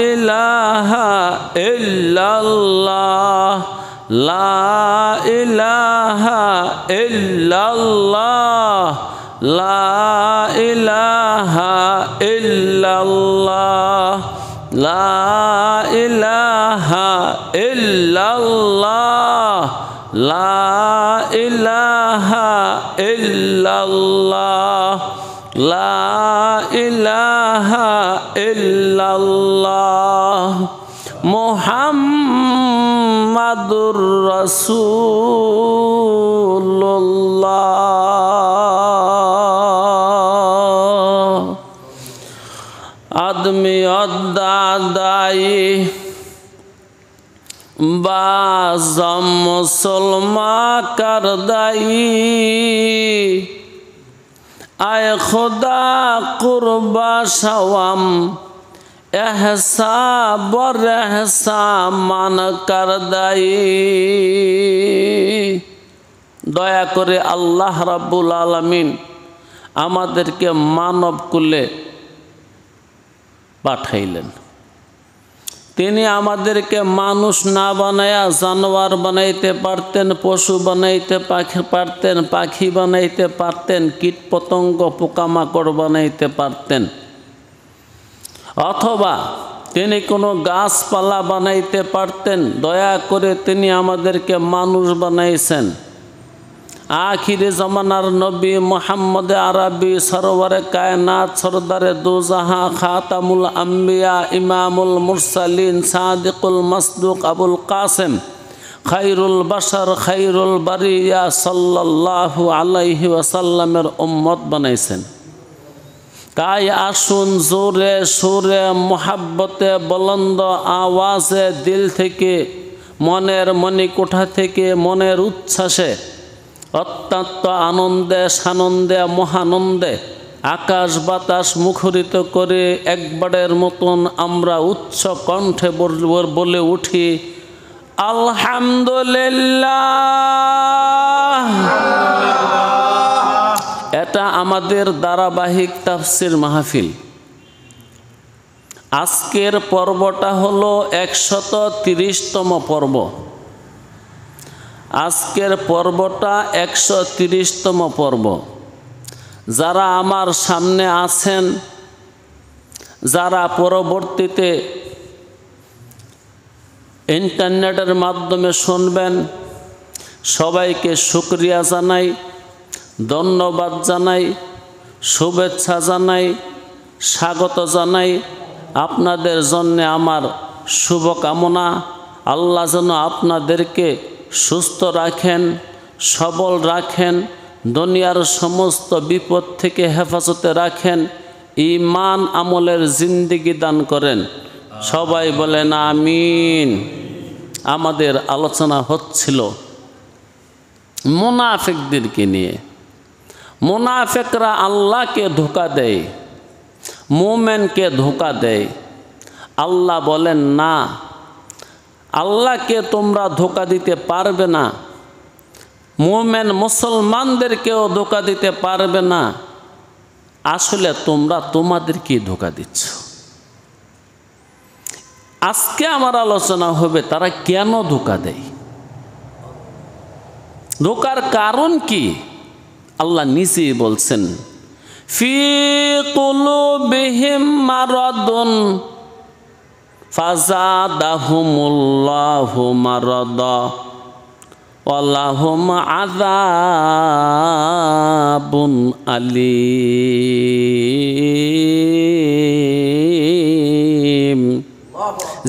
ইলাহা ইল্লাল্লাহ, লা ইলাহা ইল্লাল্লাহ, লা ইলাহা ইল্লাল্লাহ, লা ইলাহা ইল্লাল্লাহ, লা ইলাহা ইল্লাল্লাহ, লা ইলাহা ইল্লাল্লাহ, মুহাম্মাদুর রাসূলুল্লাহ। আদমি অদাদাই বাজম মুসলমা করদাই, আয় খুদা কুরবা শাওয়াম এহসা বরহসা মান করদাই। দয়া করে আল্লাহ রাব্বুল আলামিন আমাদেরকে মানব কুলে পাঠাইলেন। তিনি আমাদেরকে মানুষ না বানায়া জানোয়ার বানাইতে পারতেন, পশু বানাইতে পারতেন, পাখি বানাইতে পারতেন, কীট পতঙ্গ পোকামাকড় বানাইতে পারতেন, অথবা তিনি কোনো গাছপালা বানাইতে পারতেন। দয়া করে তিনি আমাদেরকে মানুষ বানাইছেন। আখিরে জমানার নবী মুহাম্মদ আরবি সরওয়ারে কায়নাত সরদারে দুজাহা খাতামুল আম্বিয়া ইমামুল মুরসালিন সাদিকুল মাসদুক আবুল কাসেম খায়রুল বাশার খায়রুল বারিয়া সাল্লাল্লাহু আলাইহি ওয়াসাল্লামের উম্মত বানাইছেন। তাই আসুন জোরে সুরে মোহাব্বতে বুলন্দ আওয়াজে দিল থেকে, মনের মণিকোঠা থেকে, মনের উচ্ছ্বাসে, অত্যন্ত আনন্দে সানন্দে মহানন্দে আকাশ বাতাস মুখরিত করে একবারের মতন আমরা উচ্চ কণ্ঠে বলে উঠি আলহামদুলিল্লাহ। এটা আমাদের ধারাবাহিক তাফসির মাহফিল। আজকের পর্বটা হলো 130তম পর্ব। আজকের পর্বটা 130তম পর্ব। যারা আমার সামনে আছেন, যারা পরবর্তীতে ইন্টারনেটের মাধ্যমে শুনবেন, সবাইকে শুকরিয়া জানাই, ধন্যবাদ জানাই, শুভেচ্ছা জানাই, স্বাগত জানাই। আপনাদের জন্যে আমার শুভকামনা। আল্লাহ যেন আপনাদেরকে সুস্থ রাখেন, সবল রাখেন, দুনিয়ার সমস্ত বিপদ থেকে হেফাজতে রাখেন, ঈমান আমলের জিন্দেগি দান করেন। সবাই বলেন আমিন। আমাদের আলোচনা হচ্ছিল মুনাফিকদেরকে নিয়ে। মুনাফিকরা আল্লাহকে ধোঁকা দেয়, মুমিনকে ধোঁকা দেয়। আল্লাহ বলেন না, আল্লাহকে তোমরা ধোঁকা দিতে পারবে না, মুমিন মুসলমানদেরকেও ধোঁকা দিতে পারবে না। আসলে তোমরা তোমাদেরকে ধোঁকা দিচ্ছ। আজকে আমার আলোচনা হবে তারা কেন ধোঁকা দেয়, ধোঁকার কারণ কি। আল্লাহ নিজেই বলছেন ফি কুলুবিহিম মারাদুন ফাযাদাহুমুল্লাহু মারাদা ওয়ালাহুম আযাবুন আলীম।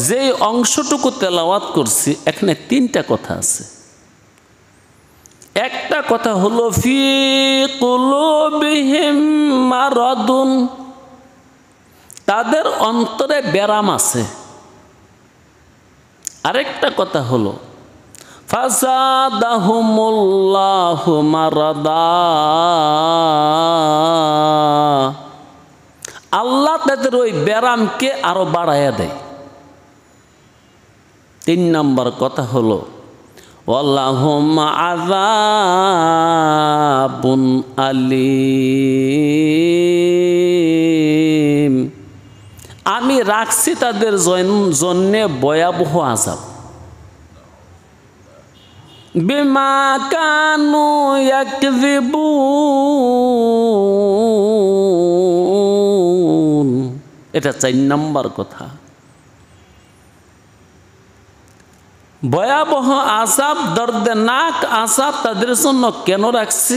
যে অংশটুকু তেলাওয়াত করছি এখানে তিনটা কথা আছে। একটা কথা হলো ফি কুলুবিহিম মারাদুন, তাদের অন্তরে ব্যারাম আছে। আরেকটা কথা হলো ফাযাদাহুমুল্লাহু মারাদা, আল্লাহ তাদের ওই ব্যারামকে আরো বাড়াইয়া দেয়। 3 নম্বর কথা হলো ওয়ালাহুম আযাবুন আলীম, আমি রাখছি তাদের জন্যে ভয়াবহ আযাব। বিমা কানু ইয়াকযিবুন, এটা 4 নম্বর কথা। ভয়াবহ আযাব, দর্দনাক আযাব তাদের জন্য কেন রাখছি?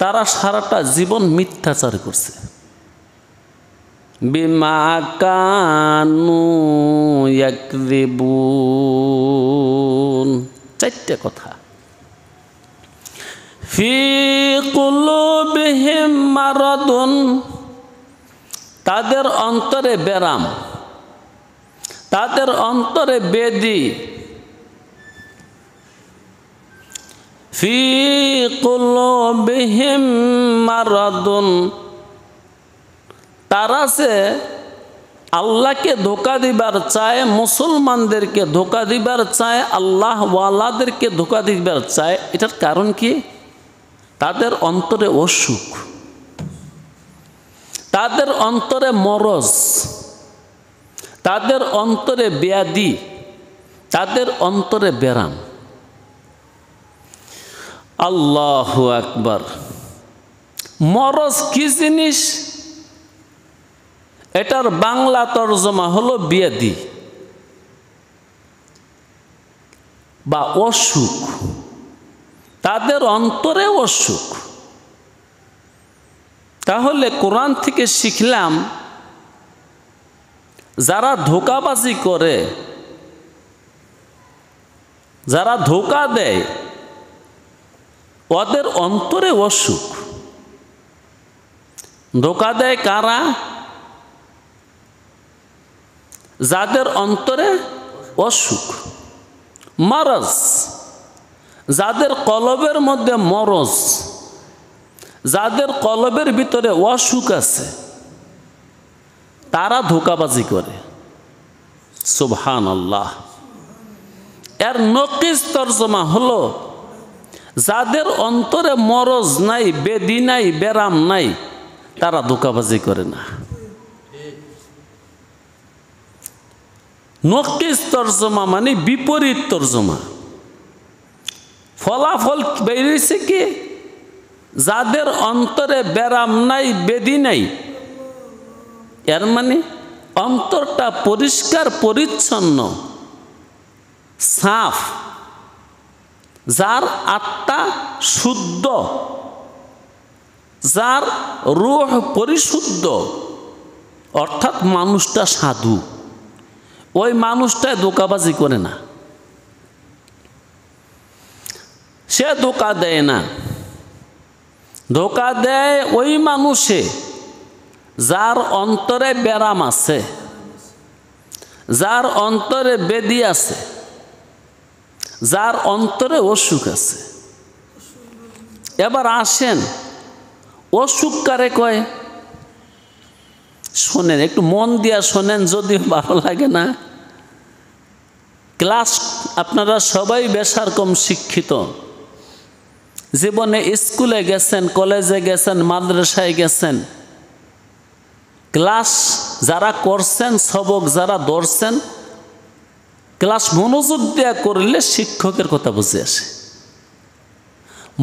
তারা সারাটা জীবন মিথ্যাচার করছে। বিমা কানু ইয়াকযিবুন, 4টা কথা। ফি কুলুবিহিম মারাদুন, তাদের অন্তরে ব্যারাম, তাদের অন্তরে বেদি। ফি কুলুবিহিম মারাদুন, তারা সে আল্লাহকে ধোকা দিবার চায়, মুসলমানদেরকে ধোকা দিবার চায়, আল্লাহ ওয়ালাদেরকে ধোকা দিবার চায়। এটার কারণ কি? তাদের অন্তরে অসুখ, তাদের অন্তরে মরজ, তাদের অন্তরে ব্যাধি, তাদের অন্তরে ব্যারাম। আল্লাহু আকবার। মরজ কি জিনিস? এটার বাংলা তর্জমা হলো ব্যাধি বা অসুখ। তাদের অন্তরে অসুখ। তাহলে কোরআন থেকে শিখলাম, যারা ধোঁকাবাজি করে, যারা ধোঁকা দেয়, ওদের অন্তরে অসুখ। ধোঁকা দেয় কারা? যাদের অন্তরে অসুখ, মরজ, যাদের কলবের মধ্যে মরজ, যাদের কলবের ভিতরে অসুখ আছে, তারা ধোঁকাবাজি করে। সুবহানাল্লাহ। এর নকিস তর্জমা হলো, যাদের অন্তরে মরজ নাই, বেদি নাই, ব্যারাম নাই, তারা ধোঁকাবাজি করে না। নকিস তর্জমা মানে বিপরীত তর্জমা। ফলাফল বেরিয়েছে কি? যাদের অন্তরে ব্যারাম নাই, বেদি নাই, এর মানে অন্তরটা পরিষ্কার পরিচ্ছন্ন, সাফ, যার আত্মা শুদ্ধ, যার রূহ পরিশুদ্ধ, অর্থাৎ মানুষটা সাধু, ওই মানুষটাই ধোঁকাবাজি করে না, সে ধোঁকা দেয় না। ধোঁকা দেয় ওই মানুষে যার অন্তরে ব্যারাম আছে, যার অন্তরে বেদি আছে, যার অন্তরে অসুখ আছে। এবার আসেন, অসুখ কারে কয়? শোনেন, একটু মন দিয়া শোনেন, যদিও ভালো লাগে না। ক্লাস আপনারা সবাই বেশারকম শিক্ষিত, জীবনে স্কুলে গেছেন, কলেজে গেছেন, মাদ্রাসায় গেছেন, ক্লাস যারা করছেন, সবক যারা ধরছেন, ক্লাস মনোযোগ দিয়া করলে শিক্ষকের কথা বুঝে আসে।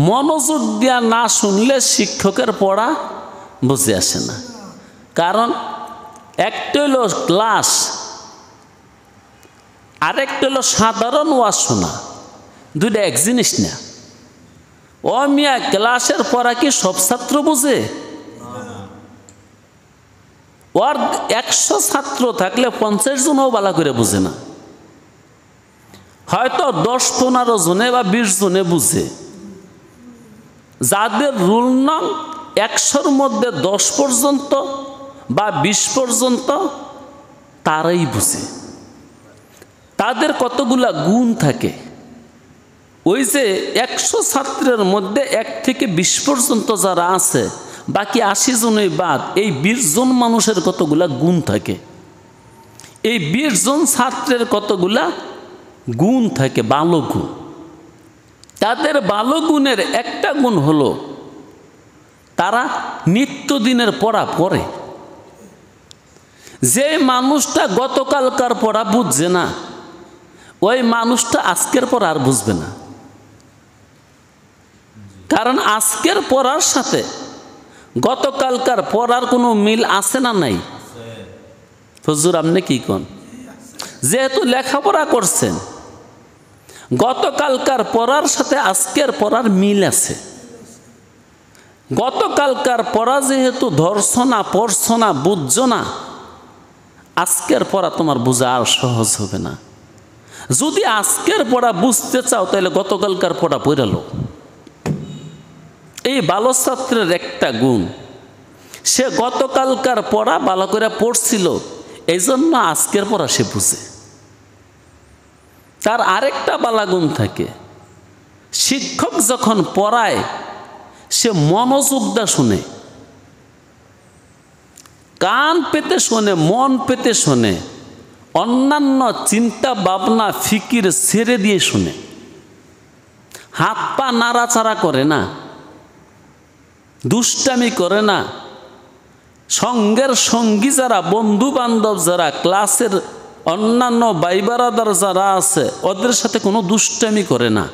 মনোযোগ দিয়া না শুনলে শিক্ষকের পড়া বুঝে আসে না। কারণ একটা হলো ক্লাস, আরেকটা হলো সাধারণ ওয়াজ শোনা, দুইটা এক জিনিস না। ও মিয়া, ক্লাসের পড়া কি সব ছাত্র বুঝে? ওর 100 ছাত্র থাকলে 50 জনও বালা করে বুঝে না, হয়তো 10-15 জনে বা 20 জনে বুঝে। যাদের রুল নং 100-র মধ্যে 10 পর্যন্ত বা 20 পর্যন্ত, তারাই বুঝে। তাদের কতগুলা গুণ থাকে। ওই যে 100 ছাত্রের মধ্যে 1 থেকে 20 পর্যন্ত যারা আছে, বাকি 80 জনই বাদ, এই 20 জন মানুষের কতগুলা গুণ থাকে। এই 20 জন ছাত্রের কতগুলা গুণ থাকে, ভালো গুণ। তাদের ভালো গুণের একটা গুণ হলো তারা নিত্যদিনের পড়া পড়ে। যে মানুষটা গতকালকার পড়া বুঝছে না, ওই মানুষটা আজকের পড়া আর বুঝবে না। কারণ আজকের পড়ার সাথে গতকালকার পড়ার কোনো মিল আছে না নাই? হুজুর আপনি কি কোন? যেহেতু লেখাপড়া করছেন, গতকালকার পড়ার সাথে আজকের পড়ার মিল আছে। গতকালকার পড়া যেহেতু ধরছ না, পড়ছ না, বুঝছ না, আজকের পড়া তোমার বোঝা আর সহজ হবে না। যদি আজকের পড়া বুঝতে চাও তাহলে গতকালকার পড়া পড়ে লো। এই ভালো ছাত্রের একটা গুণ, সে গতকালকার পড়া ভালো করে পড়ছিল, এই জন্য আজকের পড়া সে বুঝে। তার আরেকটা ভালো গুণ থাকে, শিক্ষক যখন পড়ায় সে মনোযোগ দিয়ে শুনে, কান পেতে শোনে, মন পেতে শোনে, অন্যান্য চিন্তা ভাবনা ফিকির ছেড়ে দিয়ে শুনে। হাত পা নাড়াচাড়া করে না, দুষ্টামি করে না। সঙ্গের সঙ্গী যারা, বন্ধু বান্ধব যারা, ক্লাসের অন্যান্য ভাই বারাদার যারা আছে, ওদের সাথে কোনো দুষ্টামি করে না।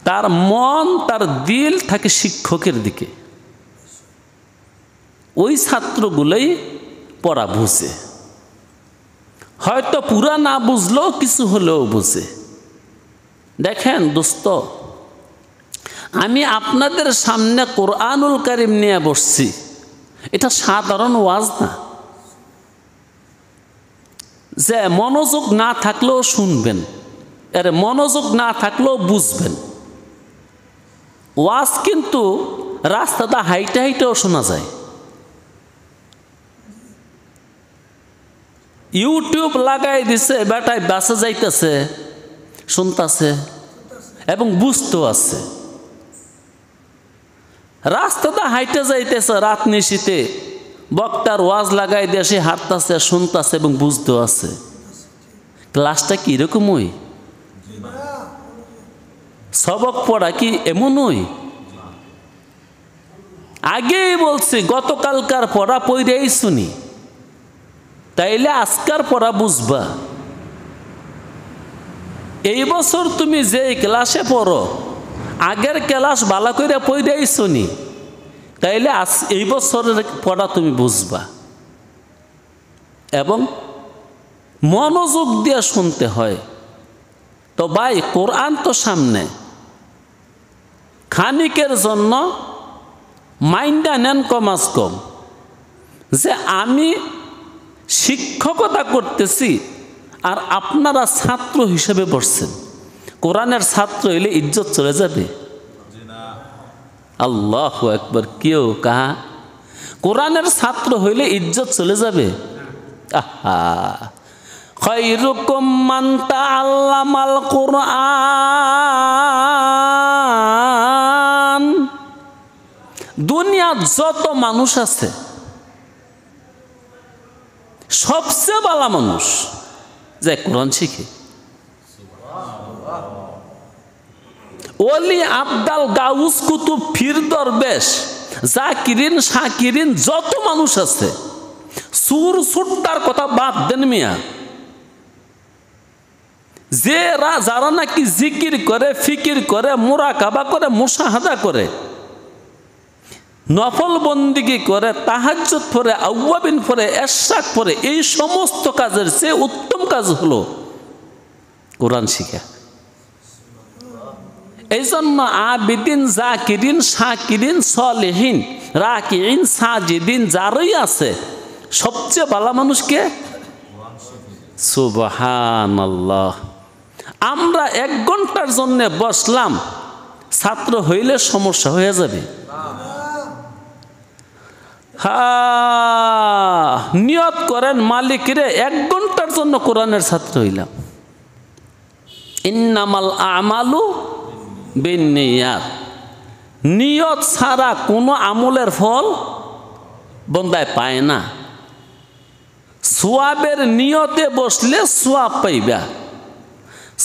তার মন, তার দিল থাকে শিক্ষকের দিকে। ওই ছাত্রগুলোই পড়া বুঝে। হয়তো পুরা না বুঝলেও কিছু হলেও বুঝে। দেখেন দোস্ত, আমি আপনাদের সামনে কোরআনুল কারীম নিয়ে বসছি, এটা সাধারণ ওয়াজ না যে মনোযোগ না থাকলেও শুনবেন, এর মনোযোগ না থাকলেও বুঝবেন। ওয়াজ কিন্তু রাস্তাটা হাইটে হাইটেও শোনা যায়। ইউটিউব লাগাই দিছে, বেটায় বাসে যাইতেছে, শুনতেছে এবং বুঝতেও আছে। রাস্তাটা হাইটে যাইতেছে, রাত নিশীতে বক্তার ওয়াজ লাগাই দিয়ে সে হাঁটতেছে, শুনতেছে এবং বুঝতেও আছে। ক্লাসটা কি এরকমই? সবক পড়া কি এমনই? আগেই বলছি গতকালকার পড়া পড়েই শুনি, তাইলে আজকার পড়া বুঝবা। এই বছর তুমি যে ক্লাসে পড়ো, আগের ক্লাস ভালো করে পড়েই শুনি, তাইলে এই বছরের পড়া তুমি বুঝবা। এবং মনোযোগ দিয়ে শুনতে হয়। তো ভাই, কোরআন তো সামনে, খানিকের জন্য মাইন্ডা নেন কমাস কম, যে আমি শিক্ষকতা করতেছি আর আপনারা ছাত্র হিসেবে বসছেন। কোরআনের ছাত্র হইলে ইজ্জত চলে যাবে? আল্লাহু আকবার। কেউ কাহা কোরআনের ছাত্র হইলে ইজ্জত চলে যাবে? আহা, খায়রুকুম মান তাআল্লামাল কুরআন। দুনিয়ার যত মানুষ আছে, সবচেয়ে ভালো মানুষ যে কোরআন শিখে। ওলি, আবদাল, গাউস, কুতুব, ফির, দরবেশ, জাকিরিন, শাকিরিন যত মানুষ আছে, সুর সুট্টার কথা বাদ দেন মিয়া। যারা নাকি জিকির করে, ফিকির করে, মুরাকাবা করে, মুশাহাদা করে, নফল বন্দিগি করে, তাহাজ্জুদ পড়ে, আউয়াবিন পড়ে, এশরাক পড়ে, এই সমস্ত কাজের চেয়ে উত্তম কাজ হলো কোরআন শিখা। এই জন্য আবিদিন, জাকিরিন, শাকিরিন, সলিহিন, রাকিইন, সাজিদিন যারই আছে, সবচেয়ে ভালো মানুষকে সুবহানাল্লাহ। আমরা 1 ঘন্টার জন্য বসলাম, ছাত্র হইলে সমস্যা হয়ে যাবে। নিয়ত করেন, মালিক রে 1 ঘন্টার জন্য কোরআনের ছাত্র হইলাম। ইন্নামাল আমালু বিন্নিয়াত, নিয়ত ছাড়া কোনো আমলের ফল বন্দায় পায় না। সোয়াবের নিয়তে বসলে সোয়াব পাইবা,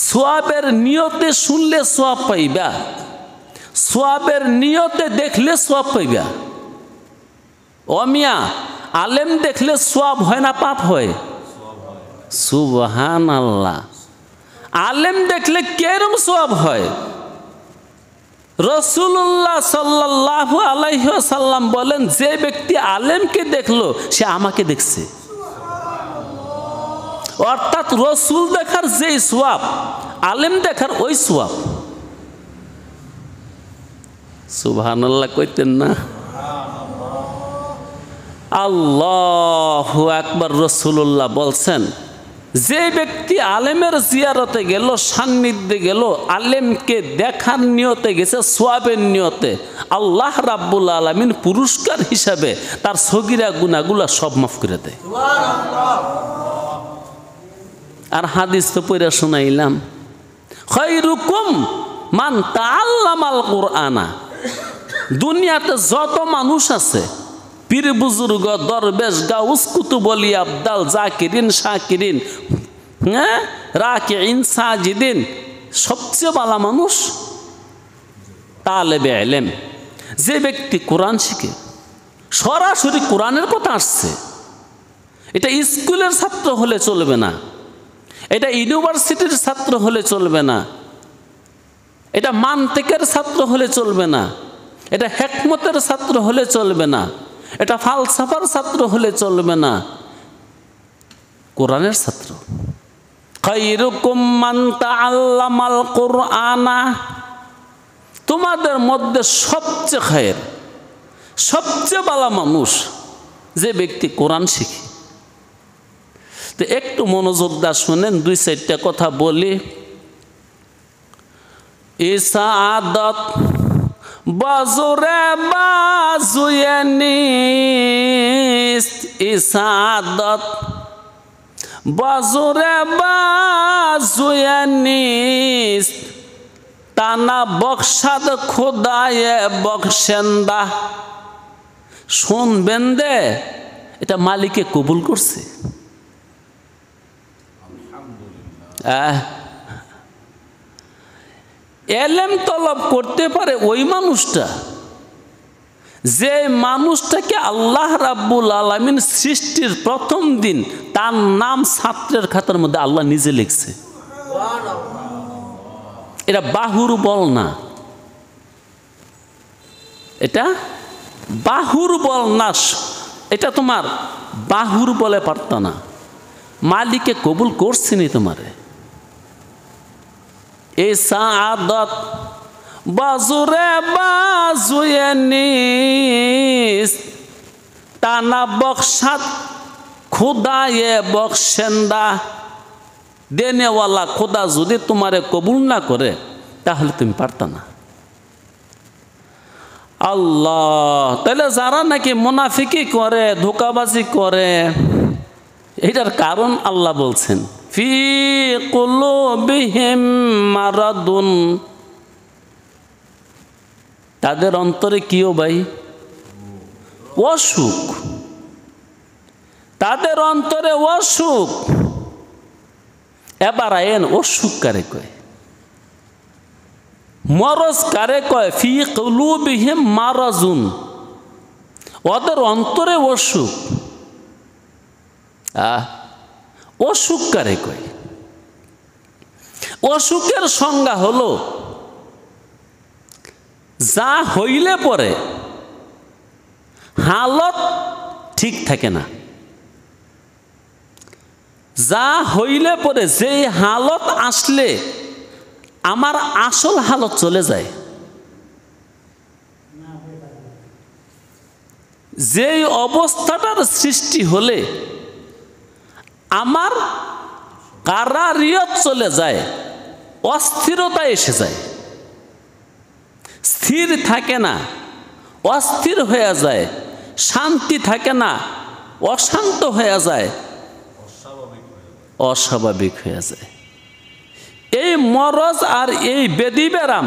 সোয়াবের নিয়তে শুনলে সোয়াব পাইবা, সোয়াবের নিয়তে দেখলে সোয়াব পাইবা। অমিয়া আলেম দেখলে সোয়াব হয় না পাপ হয়? সুবহানাল্লাহ। আলেম দেখলে কেরম সোয়াব হয়? রাসূলুল্লাহ সাল্লাল্লাহু আলাইহি ওয়াসাল্লাম বলেন, যে ব্যক্তি আলেমকে দেখলো সে আমাকে দেখছে। অর্থাৎ রসুল দেখার যেই সোয়াব, আলেম দেখার ওই সোয়াব। সুবহানাল্লাহ কইতেন না? আল্লাহু আকবার। রাসূলুল্লাহ বলছেন, যে ব্যক্তি আলেমের জিয়ারতে গেল, সান্নিধ্যে গেল, আলেমকে দেখার নিয়তে গেছে, সোয়াবের নিয়তে, আল্লাহ রাব্বুল আলামিন পুরস্কার হিসাবে তার সগীরা গুনাহগুলো সব মাফ করে দেয়। আর হাদিস তো পড়ে শোনাইলাম, খায়রুকুম মান তাআল্লামাল কুরআনা। দুনিয়াতে যত মানুষ আছে, পীর বুজুর্গ, দরবেশ, গাউস, কুতুব, ওলি, আবদাল, জাকিরিন, শাকিরিন, রাকিঈন, সাজিদিন, সবচেয়ে ভালো মানুষ তালেবে ইলম, যে ব্যক্তি কোরআন শিখে। সরাসরি কোরআনের কথা আসছে। এটা স্কুলের ছাত্র হলে চলবে না, এটা ইউনিভার্সিটির ছাত্র হলে চলবে না, এটা মান্তিকের ছাত্র হলে চলবে না, এটা হিকমতের ছাত্র হলে চলবে না, এটা ফালসাফার ছাত্র হলে চলবে না, কোরআনের ছাত্র। খায়রুকুম মান তাআল্লামাল কুরআনা। তোমাদের মধ্যে সবচেয়ে খায়ের, সবচেয়ে ভালো মানুষ যে ব্যক্তি কোরআন শিখে। তো একটু মনোযোগ দা শুনেন, দুই চারটা কথা বলি। ইসাআদত বাজুরে বাজুয়ে নিস, ইসাআদত বাজুরে বাজুয়ে নিস, তানা বখশাদ খোদায়ে বখশেন্দা। শুনবেন দে, এটা মালিকে কবুল করছে। এলেম তলব করতে পারে ওই মানুষটা, যে মানুষটাকে আল্লাহ রাব্বুল আলামিন সৃষ্টির প্রথম দিন তার নাম ছাত্রের খাতার মধ্যে আল্লাহ নিজে লিখছে। এটা বাহুর বল না, এটা বাহুর বল না, এটা তোমার বাহুর বলে পারত না। মালিকে কবুল করছেনি তোমারে। এই সাআদত বাজুরে বাজুয়ে নিস, তানা বখশাত খুদায়ে বখশেন্দা। দেনেওয়ালা খোদা যদি তোমারে কবুল না করে তাহলে তুমি পারত না। আল্লাহ, তাহলে যারা নাকি মুনাফিকি করে, ধোঁকাবাজি করে, এটার কারণ আল্লাহ বলছেন, ফি কুলুবিহিম মারাদুন। তাদের অন্তরে কিও ভাই? অসুখ। তাদের অন্তরে অসুখ। এবার আইন অসুখ কারে কয়? মরজ কারে কয়? ফি কুলুবিহিম মারাজুন। ওদের অন্তরে অসুখ। অসুখ কারে কয়? অসুখের সংজ্ঞা হলো যা হইলে পরে হালত ঠিক থাকে না। যা হইলে পরে যেই হালত আসলে আমার আসল হালত চলে যায়, যেই অবস্থাটার সৃষ্টি হলে আমার কারারিয়ত চলে যায়, অস্থিরতা এসে যায়, স্থির থাকে না, অস্থির হয়ে যায়, শান্তি থাকে না, অশান্ত হয়ে যায়, অস্বাভাবিক হয়ে যায়। এই মরজ আর এই বেদি ব্যারাম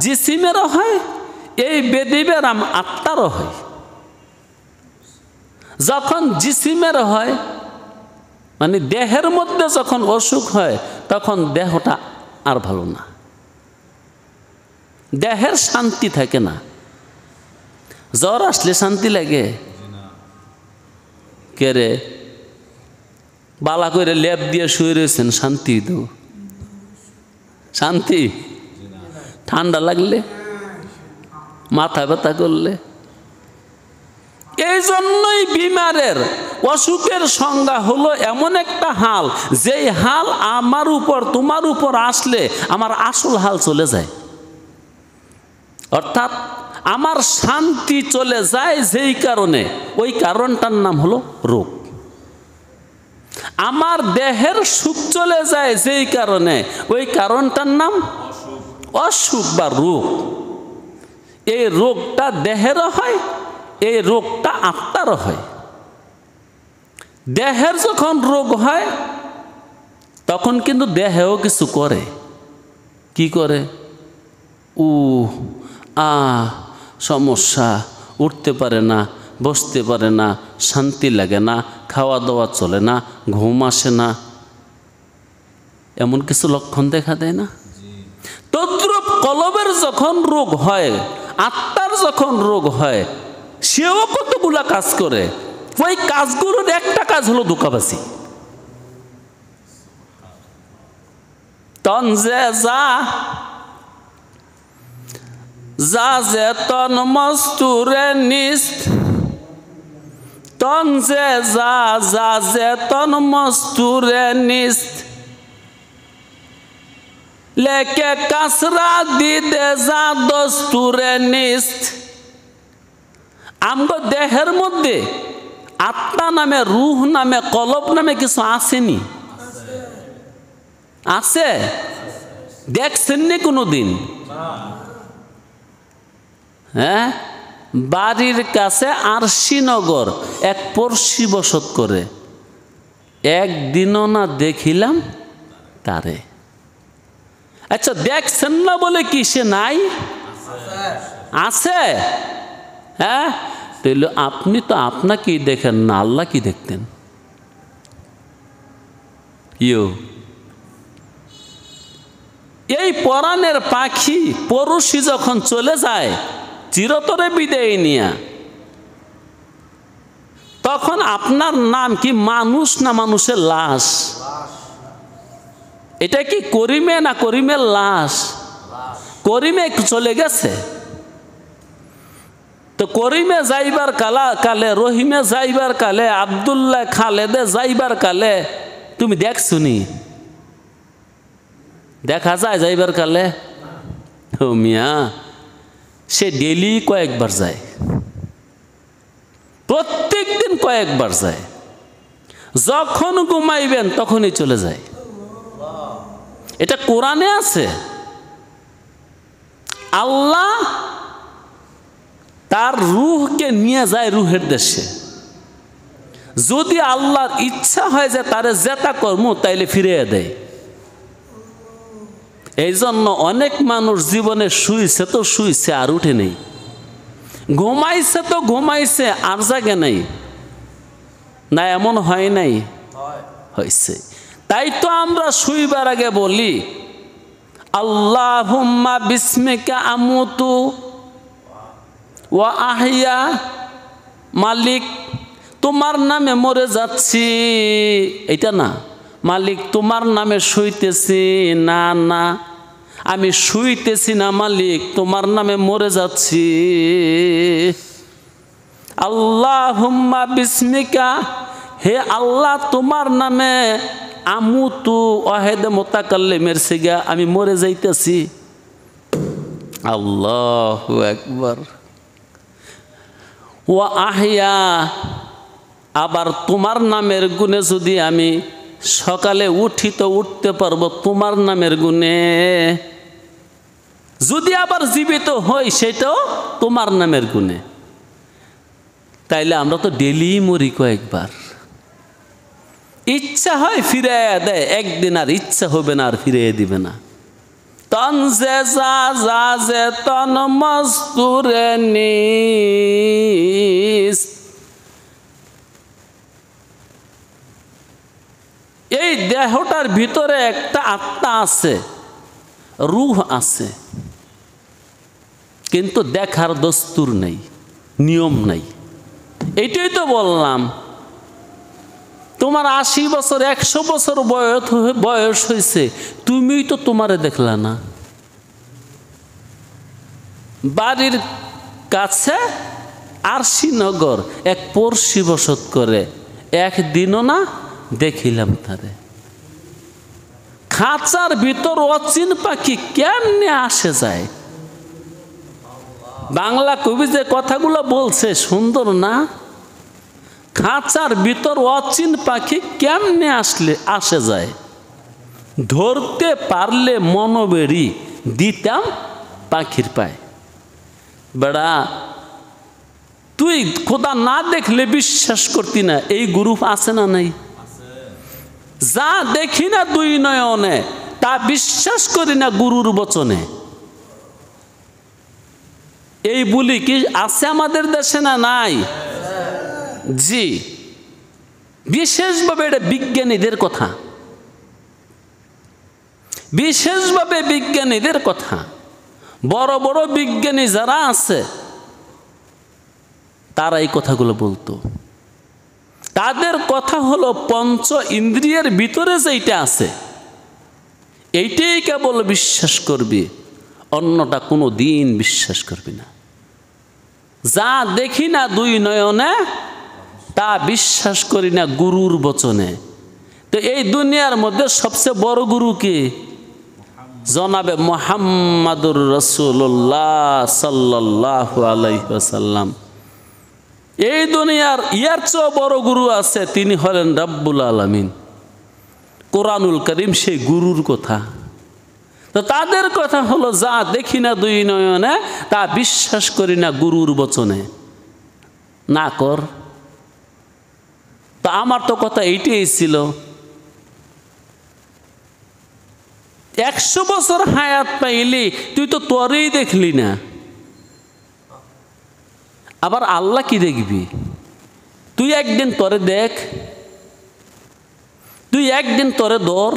জিসিমেরও হয়, এই বেদি ব্যারাম আত্মারও হয়। যখন জিসিমের হয় মানে দেহের মধ্যে যখন অসুখ হয় তখন দেহটা আর ভালো না, দেহের শান্তি থাকে না। জ্বর আসলে শান্তি লাগে? কে রে বালা করে লেপ দিয়ে শুয়ে রয়েছেন, শান্তি তো শান্তি? ঠান্ডা লাগলে, মাথা ব্যথা করলে। এই জন্যই বিমারের অসুখের সংজ্ঞা হলো এমন একটা হাল, যেই হাল আমার উপর তোমার উপর আসলে আমার আসল হাল চলে যায়, অর্থাৎ আমার শান্তি চলে যায় যেই কারণে, ওই কারণটার নাম হলো রোগ। আমার দেহের সুখ চলে যায় যেই কারণে, ওই কারণটার নাম অসুখ বা রোগ। এই রোগটা দেহেরও হয়, এই রোগটা আত্মারও হয়। দেহের যখন রোগ হয় তখন কিন্তু দেহেও কিছু করে। কি করে? সমস্যা, উঠতে পারে না, বসতে পারে না, শান্তি লাগে না, খাওয়া দাওয়া চলে না, ঘুম আসে না, এমন কিছু লক্ষণ দেখা দেয় না? তদ্রূপ কলবের যখন রোগ হয়, আত্মার যখন রোগ হয়, সেও কতগুলা কাজ করে। ওই কাজগুলোর একটা কাজ হলো ধোঁকাবাজি। তন যে যা যে তন মস্তুরে নিস্ত, তন যে যা যে তন মস্তুরে নিস্ত, লেকে কাসরা দিদে যা দস্তুরে নিস্ত। আমগো দেহের মধ্যে আত্মা নামে, রুহ নামে, কলব নামে কিছু আসেনি? আছে? দেখছেননি কোনোদিন? হ্যাঁ, বাড়ির কাছে আরশিনগর এক পড়শি বসত করে, একদিনও না দেখিলাম তারে। আচ্ছা, দেখছেন না বলে কি সে নাই? আছে। হ্যাঁ, তাহলে আপনি তো আপনাকেই দেখেন না, আল্লাহ কি দেখতেন? এই পরাণের পাখি পড়শি যখন চলে যায় চিরতরে বিদায় নিয়া, তখন আপনার নাম কি মানুষ না মানুষের লাশ? এটা কি করিমে না করিমের লাশ? করিমে চলে গেছে তো করিমে যাইবার কালে, রহিমে যাইবার কালে, আব্দুল্লাহ খালেদে যাইবার কালে তুমি দেখছুনি? দেখা যায় যাইবার কালে? ও মিয়া, সে ডেলি কয়েকবার যায়, প্রত্যেক দিন কয়েকবার যায়। যখন ঘুমাইবেন তখনই চলে যায়। এটা কোরআনে আছে। আল্লাহ তার রূহকে নিয়ে যায় রূহের দেশে। যদি আল্লাহর ইচ্ছা হয় যে তারে জেতা কর্ম, তাইলে ফিরিয়ে দেয়। এই জন্য অনেক মানুষ জীবনে শুইছে তো শুইছে, আর উঠে নেই। ঘুমাইছে তো ঘুমাইছে, আর জাগে নাই। না এমন হয় নাই? হয়েছে। তাই তো আমরা শুইবার আগে বলি, আল্লাহুম্মা বিসমিকা আমুতু ওয়া আহিয়া। মালিক তোমার নামে মরে যাচ্ছি, এটা না। মালিক তোমার নামে শুইতেছি, না না, আমি শুইতেছি না মালিক, তোমার নামে মরে যাচ্ছি। আল্লাহুম্মা বিসমিকা, হে আল্লাহ তোমার নামে, আমুতু ওয়াহিদে মুতাকাল্লিমের সিগা, আমি মরে যাইতেছি। আল্লাহু আকবার। ওয়া আহিয়া, আবার তোমার নামের গুণে যদি আমি সকালে উঠি তো উঠতে পারবো তোমার নামের গুণে। যদি আবার জীবিত হই সেটাও তোমার নামের গুণে। তাইলে আমরা তো ডেলি মরি কয়েকবার। ইচ্ছা হয় ফিরাইয়া দেয় একদিন, আর ইচ্ছা হবে না আর ফিরিয়ে দিবে না। তন যে যা যে তন মস্তুরে নিস। এই দেহটার ভিতরে একটা আত্মা আছে, রূহ আছে, কিন্তু দেখার দস্তুর নেই, নিয়ম নেই। এইটাই তো বললাম, তোমার 80 বছর 100 বছর বয়স হয়েছে, তুমিই তো তোমারে দেখলা না। বাড়ির কাছে আরশিনগর এক পড়শি বসত করে, একদিনও না দেখিলাম তারে। খাঁচার ভিতর অচিন পাখি কেমনে আসে যায়? বাংলা কবি যে কথাগুলো বলছে সুন্দর না? খাঁচার ভিতর অচিন পাখি কেমনে আসে যায়, ধরতে পারলে মনোবেড়ি দিতাম পাখির পায়। বেড়া, তুই খোদা না দেখলে বিশ্বাস করতি না, এই গ্রুপ আছে না নাই? যা দেখি না 2 নয়নে তা বিশ্বাস করি না গুরুর বচনে। এই বলি কি আছে আমাদের দেশে না নাই? জি, বিশেষভাবে এটা বিজ্ঞানীদের কথা, বিশেষভাবে বিজ্ঞানীদের কথা। বড় বড় বিজ্ঞানী যারা আছে তারা এই কথাগুলো বলতো। তাদের কথা হলো পঞ্চ ইন্দ্রিয়ের ভিতরে যেটা আছে এইটাই কেবল বিশ্বাস করবি, অন্যটা কোনো দিন বিশ্বাস করবি না। যা দেখি না 2 নয়নে তা বিশ্বাস করি না গুরুর বচনে। তো এই দুনিয়ার মধ্যে সবচেয়ে বড় গুরু কি? জনাবে মুহাম্মাদুর রাসূলুল্লাহ সাল্লাল্লাহু আলাইহি ওয়াসাল্লাম। এই দুনিয়ার ইয়ার চেয়ে বড় গুরু আছে, তিনি হলেন রাব্বুল আলামিন। কোরআনুল কারীম সেই গুরুর কথা। তো তাদের কথা হলো যা দেখি না 2 নয়নে তা বিশ্বাস করি না গুরুর বচনে। না কর। তো আমার তো কথা এইটাই ছিল, 100 বছর হায়াত পাইলি, তুই তো তোরেই দেখলি না, আবার আল্লাহ কি দেখবি? তুই একদিন তোরে দেখ, তুই একদিন তোরে ধর,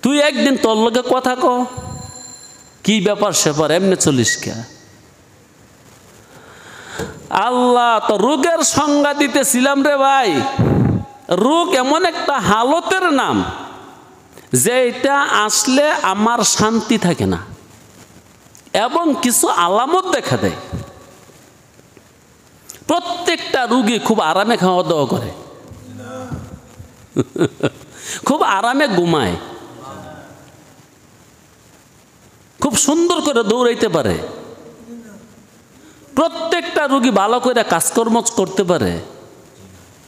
তুই একদিন তোর লগে কথা ক, কি ব্যাপার সেপার এমনি চলিস কে? আল্লাহ তো রোগের সংজ্ঞা দিতেছিলাম রে ভাই। রোগ এমন একটা হালতের নাম যে এটা আসলে আমার শান্তি থাকে না এবং কিছু আলামত দেখা দেয়। প্রত্যেকটা রোগী খুব আরামে খাওয়া দাওয়া করে, খুব আরামে ঘুমায়, খুব সুন্দর করে দৌড়াইতে পারে, প্রত্যেকটা রোগী ভালো করে কাজকর্ম করতে পারে।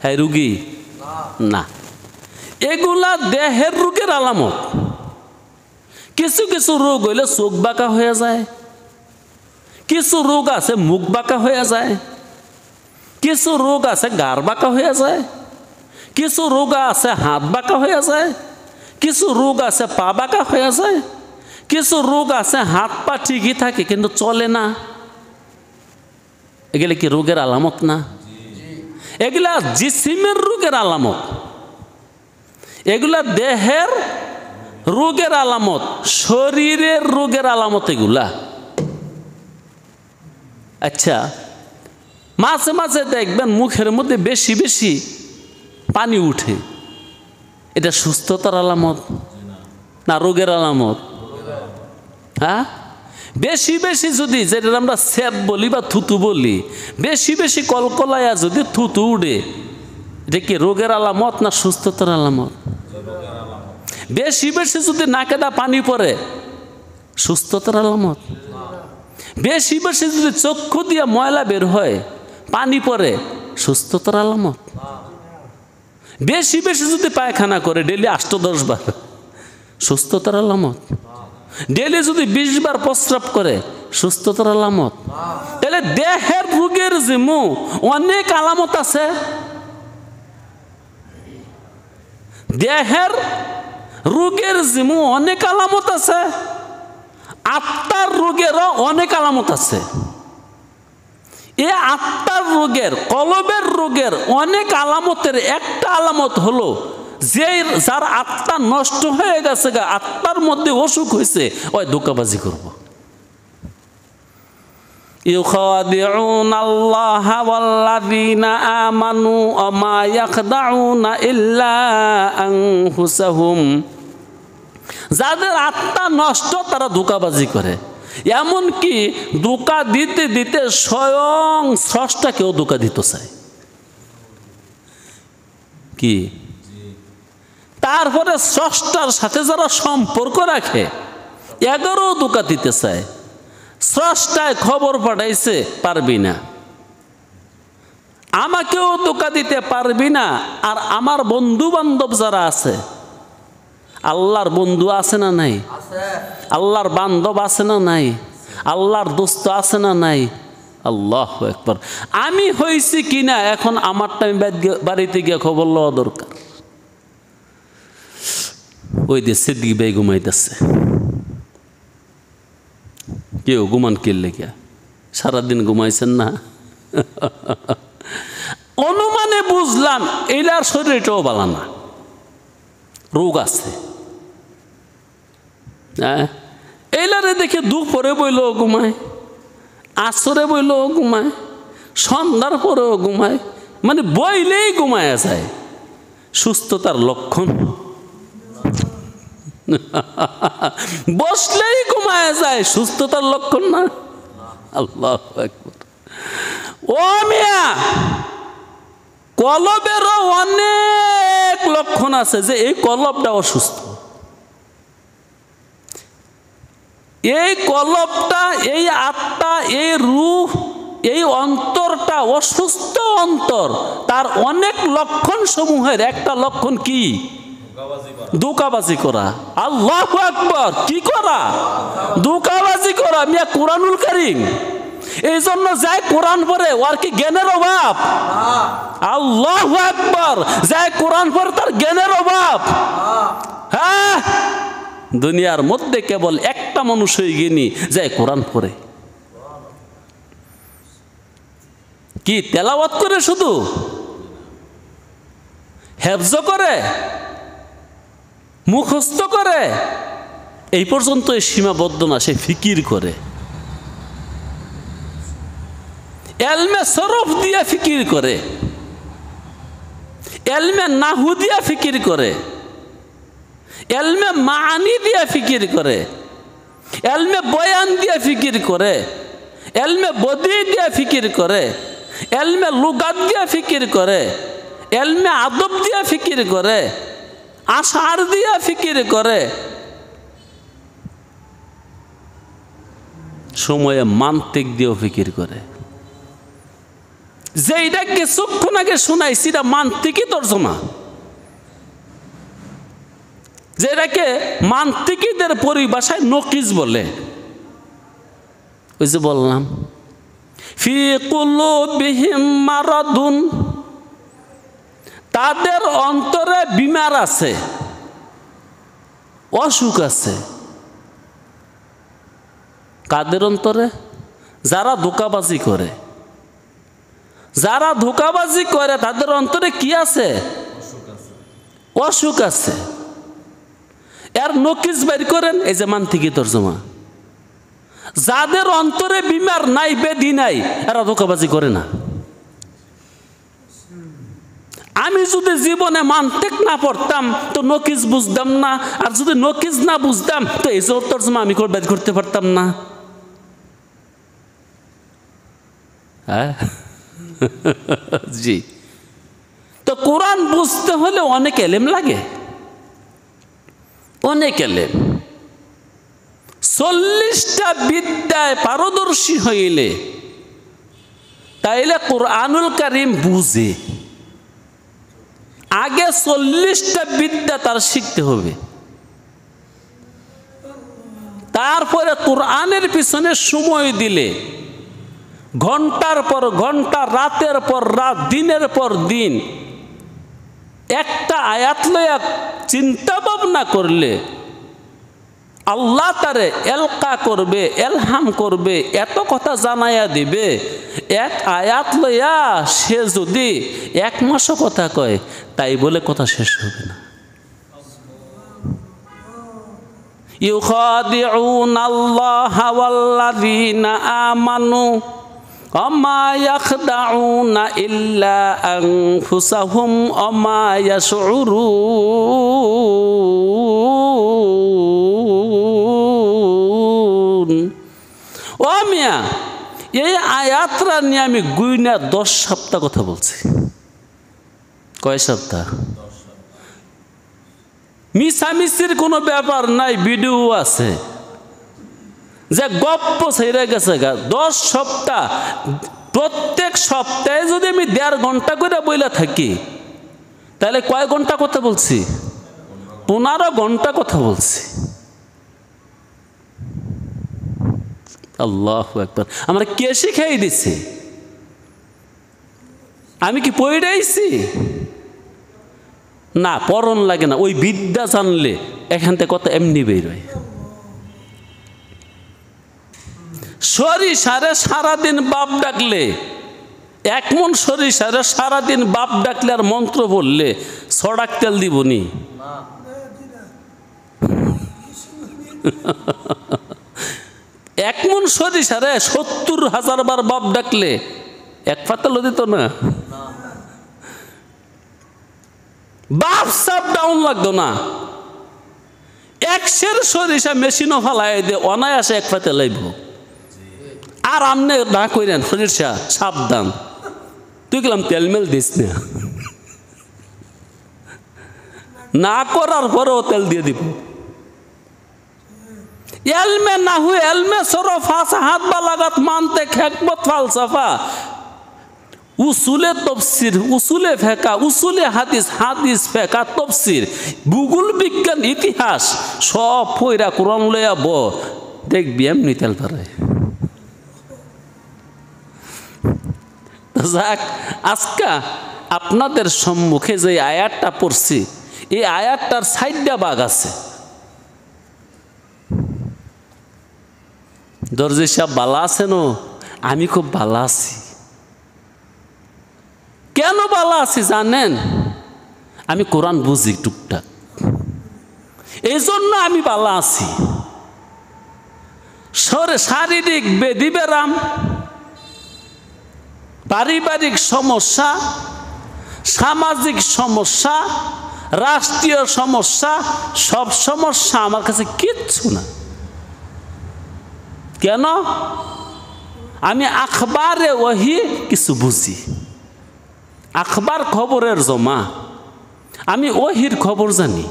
হ্যাঁ রোগী না, এগুলা দেহের রোগের আলামত। কিছু কিছু রোগ হইলে চোখ বাঁকা হয়ে যায়, কিছু রোগ আছে মুখ বাঁকা হয়ে যায়, কিছু রোগ আছে গাড় বাঁকা হয়ে যায়, কিছু রোগ আছে হাত বাঁকা হয়ে যায়, কিছু রোগ আছে পা বাঁকা হয়ে যায়, কিছু রোগ আছে হাত পা ঠিকই থাকে কিন্তু চলে না। এগুলো কি রোগের আলামত না? এগুলা জিসিমের রোগের আলামত, এগুলা দেহের রোগের আলামত, শরীরের রোগের আলামত এগুলা। আচ্ছা, মাঝে মাঝে দেখবেন মুখের মধ্যে বেশি বেশি পানি উঠে, এটা সুস্থতার আলামত না রোগের আলামত? হ্যাঁ, বেশি বেশি যদি, যেটা আমরা স্যাপ বলি বা থুতু বলি, বেশি বেশি কলকলায়া যদি থুতু উঠে, এটা কি রোগের আলামত না সুস্থতার আলামত? বেশি বেশি যদি নাকে দা পানি পড়ে, সুস্থতার আলামত? বেশি বেশি যদি চক্ষু দিয়ে ময়লা বের হয়, পানি পড়ে, সুস্থতার আলামত? বেশি বেশি যদি পায়খানা করে ডেলি 8-10 বার, সুস্থতার আলামত? ডেলি যদি 20 বার প্রস্রাব করে, সুস্থতার আলামত? তাহলে দেহের রোগের যেমন অনেক আলামত আছে, দেহের রোগের যেমন অনেক আলামত আছে, আত্মার রোগেরও অনেক আলামত আছে। এই আত্মার রোগের, কলবের রোগের অনেক আলামতের একটা আলামত হলো যে যার আত্মা নষ্ট হয়ে গেছে, আত্মার মধ্যে অসুখ হয়েছে, ওই ধোঁকাবাজি করব। ইউখাদিউনাল্লাহা ওয়াল্লাযীনা আমানু ওয়া মা ইয়াখদাউনা ইল্লা আনফুসাহুম। যাদের আত্মা নষ্ট তারা ধোঁকাবাজি করে, এমনকি ধোঁকা দিতে দিতে স্বয়ং স্রষ্টাকেও ধোঁকা দিতে চায়। কি? তারপরে স্রষ্টার সাথে যারা সম্পর্ক রাখে এদেরও ধোঁকা দিতে চায়। স্রষ্টায় খবর পাঠাইছে, পারবি না, আমাকেও ধোঁকা দিতে পারবি না। আর আমার বন্ধু বান্ধব যারা আছে, আল্লাহর বন্ধু আছে না নাই? আল্লাহর বান্ধব আছে না নাই? আল্লাহর দোস্ত আছে না নাই? আল্লাহু আকবার। আমি হইছি কিনা এখন আমারটা আমি বাড়িতে গিয়ে খবর লওয়া দরকার। ওই যে সিদ্দিক ভাই ঘুমাইতেছে, কেউ ঘুমান কিনলে গিয়া, সারাদিন ঘুমাইছেন না? অনুমানে বুঝলাম এইলার শরীরটাও ভালো না, রোগ আছে। এইলারে দেখে দুপুরে বইলেও ঘুমায়, আসরে বইলেও ঘুমায়, সন্ধ্যার পরেও ঘুমায়, মানে বইলেই ঘুমায় যায়। সুস্থতার লক্ষণ। বসলেই ঘুমায় যায়, সুস্থতার লক্ষণ না? আল্লাহু আকবার। ও মিয়া, কলবেরও অনেক লক্ষণ আছে যে এই কলবটা অসুস্থ। এই কলবটা, এই আত্মা, এই রূহ, এই অন্তরটা অসুস্থ অন্তর। তার অনেক লক্ষণ সমূহের একটা লক্ষণ কি? ধোঁকাবাজি করা। আল্লাহু আকবার। কি করা? ধোঁকাবাজি করা। মিয়া কুরআনুল কারীম। এই জন্য যাই কোরআন পড়ে ওর কি জ্ঞানের অভাব? আল্লাহু আকবার। যাই কোরআন পড়ে তার জ্ঞানের অভাব? হ্যাঁ, দুনিয়ার মধ্যে কেবল একটা মানুষ হয়ে গিনি যাই কোরআন পড়ে। কি তেলাওয়াত করে, শুধু হেফজ করে, মুখস্থ করে, এই পর্যন্ত সীমাবদ্ধ না, সে ফিকির করে। এলমে সরফ দিয়া ফিকির করে, এলমে নাহু দিয়া ফিকির করে, এলমে মানি দিয়া ফিকির করে, এলমে বয়ান দিয়া ফিকির করে, এলমে বদি দিয়া ফিকির করে, এলমে লুগাত দিয়া ফিকির করে, এলমে আদব দিয়া ফিকির করে, আশার দিয়া ফিকির করে। সময়ে মান্তিক দিয়েও ফিকির করে। যেইটা কিছুক্ষণ আগে শোনাইছি এটা মান্তিকই তর্জমা, যেটাকে মান্তিকীদের পরিভাষায় নকিজ বলে। ওই যে বললাম ফি কুলুবিহিম মারাদুন, তাদের অন্তরে বিমার আছে, অসুখ আছে। কাদের অন্তরে? যারা ধোঁকাবাজি করে। যারা ধোঁকাবাজি করে তাদের অন্তরে কি আছে? অসুখ আছে। এর নকিজ বের করেন, এই যে মান্তিকি তর্জমা। যাদের অন্তরে বিমার নাই, বেদি নাই, এরা ধোঁকাবাজি করে না। আমি যদি জীবনে মান্তিক না পড়তাম তো নকিজ বুঝতাম না, আর যদি নকিজ না বুঝতাম তো এই তর্জমা আমি বের করতে পারতাম না। হ্যাঁ জি। তো কোরআন বুঝতে হলে অনেক এলেম লাগে, অনেক এলেম। 40টা বিদ্যায় পারদর্শী হইলে তাইলে কোরআনুল কারীম বুঝে। আগে 40টা বিদ্যা তার শিখতে হবে, তারপরে কোরআনের পিছনে সময় দিলে ঘন্টার পর ঘন্টা, রাতের পর রাত, দিনের পর দিন একটা আয়াত লইয়া চিন্তা ভাবনা করলে আল্লাহ তারে এলকা করবে, এলহাম করবে, এত কথা জানাইয়া দিবে। এক আয়াত লইয়া সে যদি 1 মাসও কথা কয়, তাই বলে কথা শেষ হবে না। ইউখাদিউনাল্লাহা ওয়াল্লাযীনা আমানু ওমা ইয়াখদাউনা ইল্লা আনফুসাহুম ওমা ইয়াশউরুন। ও মিয়া, এই আয়াতরা নিয়ে আমি গুইনা 10 সপ্তাহ কথা বলছি। কয় সপ্তাহ? মিছামিছির কোনো ব্যাপার নাই, ভিডিও আছে যে গপ্প ছেড়ে গেছে গা। 10 সপ্তাহ, প্রত্যেক সপ্তাহে যদি আমি 1.5 ঘন্টা করে বইলা থাকি, তাহলে কয় ঘন্টা কথা বলছি? 15 ঘন্টা কথা বলছি। আল্লাহু আকবার। আমরা কে শিখাই দিছি? আমি কি পড়াইছি? না, পড়ন লাগে না। ওই বিদ্যা জানলে এখান থেকে কথা এমনি বেরোয়। সরিষারে সারাদিন বাপ ডাকলে, 1 মণ সরিষারে সারাদিন বাপ ডাকলে আর মন্ত্র বললে ছড়াক তেল দিবনি? 1 মণ সরিষারে 70,000 বার বাপ ডাকলে 1 পাতালও দিত না। বাপ সাপ ডাউন লাগতো না। 100 সরিষা মেশিনও ফালাই দিয়ে অনায়াসে 1 পাতে লাইব। আর আমনে না কইরেন সরিষা সাবধান, তুই গেলাম তেলমেল দিস না, না করার পরেও তেল দিয়ে দিব। এলমে না হুয়ে এলমে সরফা হাত বালাগাত মানতে খেকমত ফালসাফা, উসুলে তফসির, উসুলে ফেকা, উসুলে হাদিস, হাদিস ফেকা, তফসির, ভূগোল বিজ্ঞান, ইতিহাস সব ফইরা কোরআন লইয়া ব, দেখবি এমনি তেল পারে। যাক, আজকে আপনাদের সম্মুখে যে আয়াতটা পড়ছি, এই আয়াতটার 4টা ভাগ আছে। দর্জি সাহেব ভালো আছেন? আমি খুব ভালো আছি। কেন ভালো আছি জানেন? আমি কোরআন বুঝি টুকটাক, এই জন্য আমি ভালো আছি। শারীরিক ব্যাধি ব্যারাম, পারিবারিক সমস্যা, সামাজিক সমস্যা, রাষ্ট্রীয় সমস্যা, সব সমস্যা আমার কাছে কিচ্ছু না। কেন? আমি আখবারে ওহি কিছু বুঝি। আখবার খবরের জমা, আমি ওহির খবর জানি।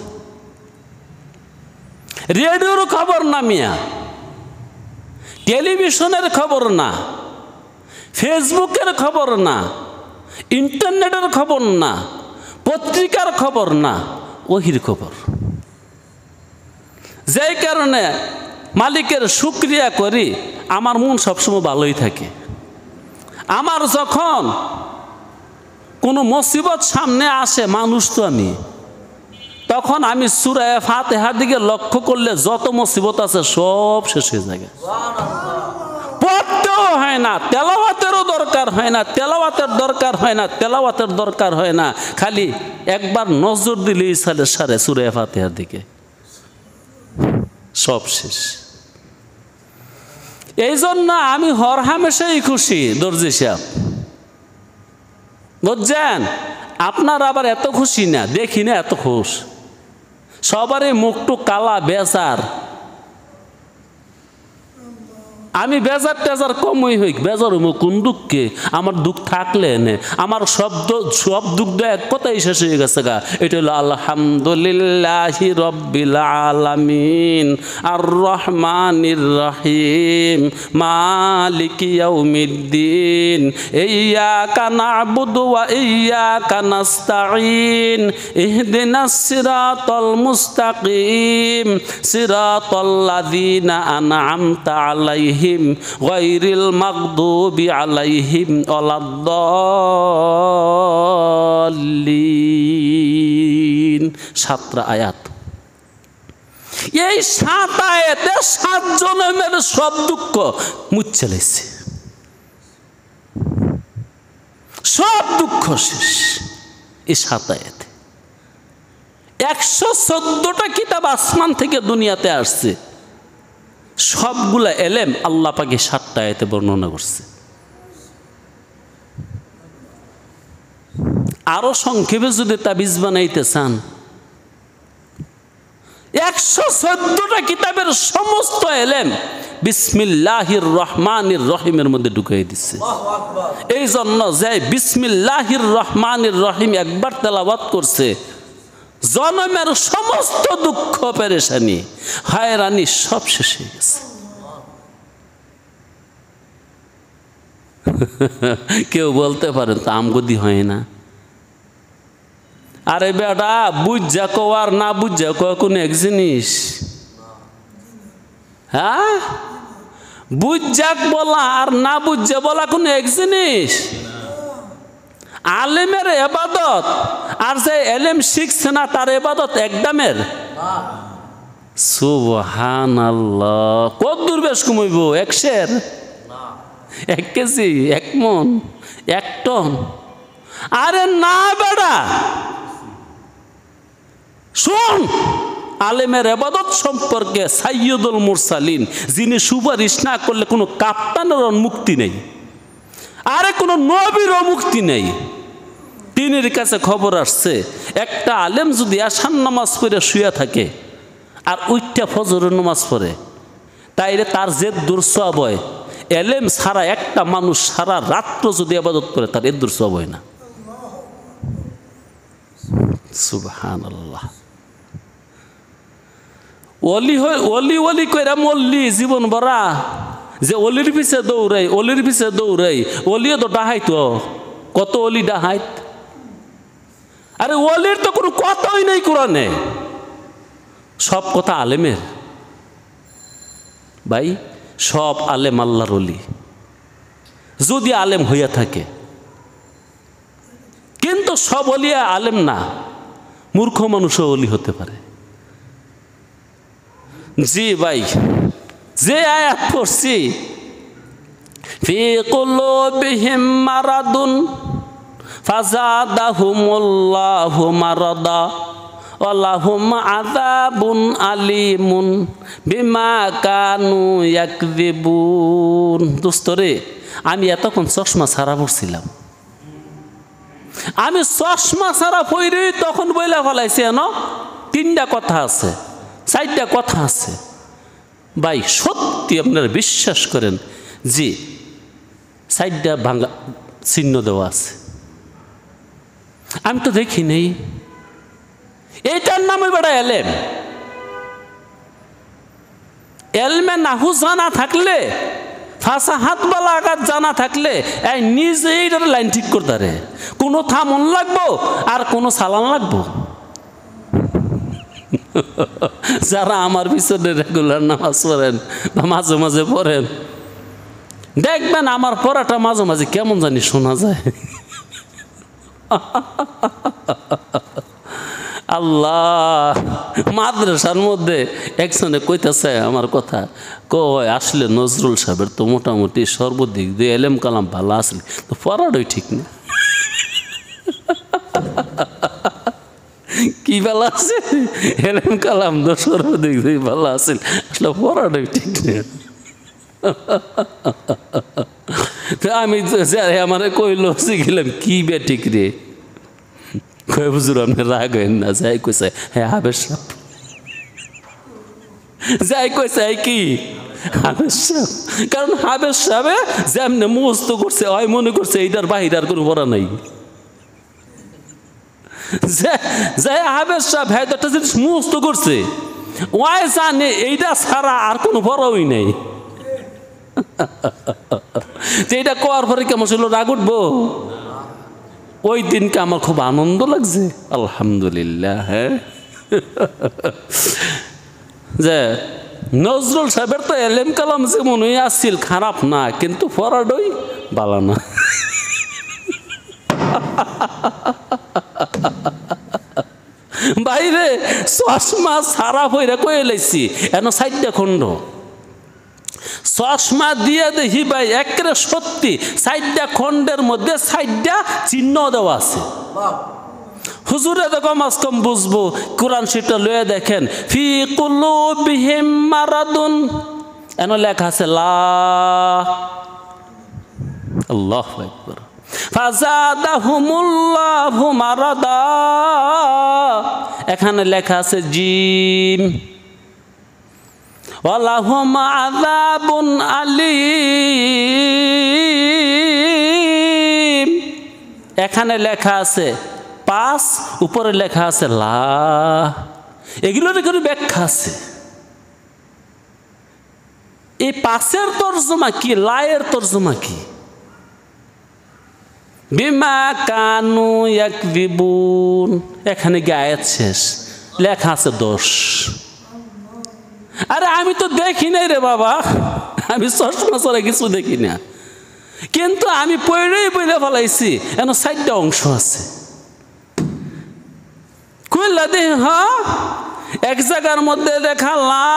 রেডিওর খবর না মিয়া, টেলিভিশনের খবর না, ফেসবুকের খবর না, ইন্টারনেটের খবর না, পত্রিকার খবর না, ওহির খবর। যেই কারণে মালিকের শুকরিয়া করি, আমার মন সবসময় ভালোই থাকে। আমার যখন কোনো মুসিবত সামনে আসে, মানুষ তো আমি, তখন আমি সূরা ফাতিহার দিকে লক্ষ্য করলে যত মুসিবত আছে সব শেষ হয়ে যায়। পড়তেও হয় না, তেলাওয়াতেরও দরকার হয় না, তেলাওয়াতের দরকার হয় না, তেলাওয়াতের দরকার হয় না, খালি একবার নজর দিলেই সারে সূরা ফাতিহার দিকে, সব শেষ। এই জন্য আমি হর হামেশাই খুশি দর্জি সাহেব, বুঝছেন? আপনার আবার এত খুশি না, দেখি না এত খুশ। সবারই মুখটু কালা, বেজার। আমি বেজার টেজার কমই হই, বেজার মুখ কোন দুঃখে? আমার দুঃখ থাকলে নে, আমার সব দুঃখ এক কথাই শেষ হয়ে গেছে গা। এটা হলো আলহামদুলিল্লাহি রব্বিল আলামিন আর রহমানির রহিম মালিকি ইয়াউমিদ্দিন ইয়্যাকা না'বুদু ওয়া ইয়্যাকা নাস্তাঈন ইহদিনাস সিরাতাল মুস্তাকিম সিরাতাল লাযিনা আন'আমতা আলাইহিম আলাইহিম গায়রিল মাগদুবি আলাইহিম ওয়ালাদ-দাল্লিন। 7টা আয়াত। এই 7 আয়াতে 7 জনমের সব দুঃখ মুছে গেছে, সব দুঃখ শেষ এই 7 আয়াতে। 114টা কিতাব আসমান থেকে দুনিয়াতে আসছে, সবগুলা এলেম আল্লাহ পাকে 7টা আয়াতে বর্ণনা করছে। আরো সংক্ষেপে যদি তাবিজ বানাইতে চান, 114টা কিতাবের সমস্ত এলেম বিসমিল্লাহির রহমানির রহিমের মধ্যে ঢুকাই দিচ্ছে। এই জন্য যে বিসমিল্লাহির রহমানির রহিম একবার তেলাওয়াত করছে, জনমের সমস্ত দুঃখ পেরেশানি হায়রানি সব শেষ হয়ে গেছে। কেউ বলতে পারেন তো আমগদি হয় না। আরে বেটা, বুঝা কো আর না বুঝা কো কোন এক জিনিস। হ্যাঁ, বুঝাক বলা আর না বুঝা বলা কোন এক জিনিস। আলেমের ইবাদত আর যে এলেম শিখছে না তার ইবাদত একদমের। সুবহানাল্লাহ। কত দূর বেশ কমাইব? 1 সের, 1 কেজি, 1 মন, 1 টন? আরে না বেটা, শোন, আলেমের ইবাদত সম্পর্কে সাইয়্যিদুল মুরসালিন, যিনি সুপারিশ না করলে কোনো কাপ্তানের মুক্তি নেই, আরে কোনো নবীরও মুক্তি নেই। তিনের কাছে খবর আসছে, একটা আলেম যদি আশার নামাজ পড়ে শুয়ে থাকে আর উইটা ফজরের নামাজ পড়ে, তাইলে তার যে দূর সওয়াব হয়, এলেম ছাড়া একটা মানুষ সারা রাত্র যদি ইবাদত করে তার এর দূর সওয়াব হয় না। সুবহানাল্লাহ। ওলি ওলি ওলি কইরা মল্লি জীবন ভরা, যে অলির পিছে দৌড়াই, অলির পিছে দৌড়াই, অলিও তো ডাহাইত, কত অলি ডাহাইত। আরে অলির তো কোনো কথাই নেই কোরআনে, সব কথা আলেমের। ভাই, সব আলেম আল্লাহর অলি যদি আলেম হইয়া থাকে, কিন্তু সব অলিয়া আলেম না, মূর্খ মানুষও অলি হতে পারে। জি ভাই, যে আয়াত পড়ছি, ফি কুলুবিহিম মারাদুন ফাযাদাহুমুল্লাহু মারাদা ওয়া লাহুম আযাবুন আলীমুন বিমা কানু ইয়াকযিবুন। দোস্তরে, আমি এতক্ষণ চশমা ছাড়া পড়ছিলাম, আমি চশমা ছাড়া পড়ি তখন বইলা ফেলাইছি, এনো 3টা কথা আছে, 4টা কথা আছে। ভাই সত্যি আপনারা বিশ্বাস করেন, জি 4টা ভাঙা চিহ্ন দেওয়া আছে, আমি তো দেখি নেই। এইটার নামে বেড়া এলেম। এলমে নাহু জানা থাকলে, ফাসাহাত বালাগাত জানা থাকলে এই নিজে এইটার লাইন ঠিক করতে পারে। কোনো থামন লাগবো আর কোনো সালান লাগবো। যারা আমার পিছনে রেগুলার নামাজ পড়েন বা মাঝে মাঝে পড়েন, দেখবেন আমার পড়াটা মাঝে মাঝে কেমন জানি শোনা যায়। আল্লাহ, মাদ্রাসার মধ্যে একজনে কইতেছে আমার কথা, কয় আসলে নজরুল সাহেবের তো মোটামুটি সর্বদিক দিয়ে এলেম কালাম ভালো আসলে, তো পড়াটাই ঠিক না। কি ভালো আছে? এলেম কালাম তো সর্বদিক দিয়ে ভালো আছে, আসলে পড়াটাই ঠিক না। আমি আমার কইলো শিখিলাম কি বে ঠিক রে, কয় হুজুর আপনি রাগ হইন না। যাই কইছে হ্যাঁ হাবের সাপ, যাই কইছে কি হাবের সাপ, কারণ হাবের সাপে যেমনি মুখস্থ করছে হয় মনে করছে এইটার বাহির আর কোনো পড়া নাই। যে হাবের সাপ হ্যাঁ একটা জিনিস মুখস্থ করছে, ওই জানে এইটা ছাড়া আর কোনো পড়াই নাই। এইটা কোয়ার পরে কেমন ছিল, রাগ উঠবো? ওই দিনকে আমার খুব আনন্দ লাগছে, আলহামদুলিল্লাহ। হ্যাঁ, যে নজরুল সাহেবের তো এলেম কালাম যেমন আসছিল খারাপ না, কিন্তু পড়াডই ভালো না। বাইরে চশমা সারা হইরা কয়ে লাইছি এন 4টা খণ্ড চশমা দিয়ে দেখি ভাই একেবারে সত্যি 4টা খণ্ডের মধ্যে 4টা চিহ্ন দেওয়া আছে। হুজুরে তো কম আজ কম বুঝবো, কোরআন শরীফটা লয়ে দেখেন, ফি কুলুবিহিম মারাদুন এন লেখা আছে লা, আল্লাহু আকবার, ফাযাদাহুমুল্লাহু মারাদা এখানে লেখা আছে জিম, ওয়ালাহুম আযাবুন আলীম এখানে লেখা আছে 5, উপরে লেখা আছে লা। এগুলোর কোনো ব্যাখ্যা আছে। এই 5-এর তরজমা কি, লায়ের তরজমা কি? বিমা কানু ইয়াকযিবুন এখানে কি আয়াত শেষ, লেখা আছে 10। আরে আমি তো দেখি নাই রে বাবা, আমি চশমা ছাড়া কিছু দেখি না, কিন্তু আমি পড়েই বলে ফেলাইছি এন 4টা অংশ আছে। কইলা দে হ্যাঁ, এক জায়গার মধ্যে লেখা লা,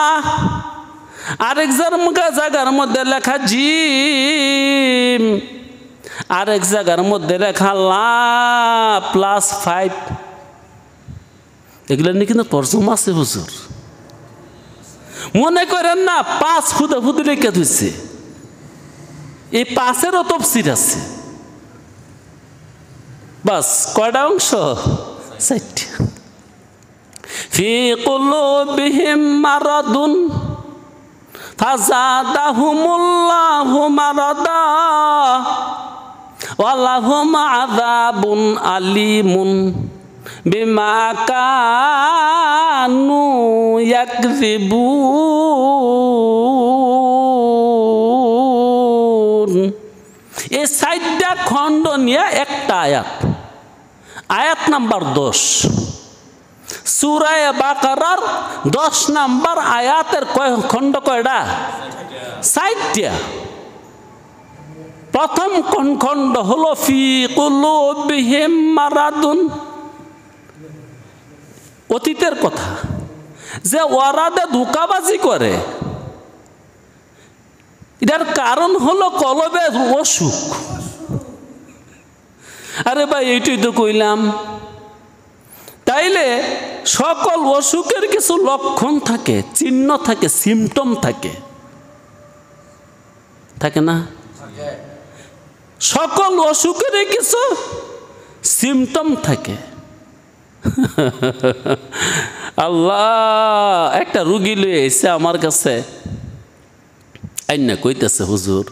আরেক জায়গার মধ্যে লেখা জিম, আরেক জায়গার মধ্যে লেখা লা +5। এগুলো নিয়ে কিন্তু তরজমা আছে হুজুর, মনে করেন না 5 ফুদে রেখে দিচ্ছে। এই 5-এরও তফসির আছে। বাস কয়টা অংশ? 4টা। ফি কুলুবিহিম মারাদুন ফাযাদাহুমুল্লাহু মারাদা ওয়ালাহুম আযাবুন আলীমুন বিমা কানু ইয়াকযিবুন। এই 4টা খণ্ড নিয়ে একটা আয়াত, আয়াত নাম্বার 10, সূরা বাকারার 10 নাম্বার আয়াতের খণ্ড কয়টা? 4টা। প্রথম খণ্ড হলো ফি কুলুবিহিম মারাদুন, অতীতের কথা, যে ওরাদে ধোঁকাবাজি করে, এটার কারণ হলো কলবের অসুখ। আরে ভাই এইটাই তো কইলাম। তাইলে সকল অসুখের কিছু লক্ষণ থাকে, চিহ্ন থাকে, সিমটম থাকে, থাকে না? সকল অসুখের কিছু সিমটম থাকে। আল্লাহ, একটা রুগী লয়ে এসে আমার কাছে আইনা কইতেছে, হুজুর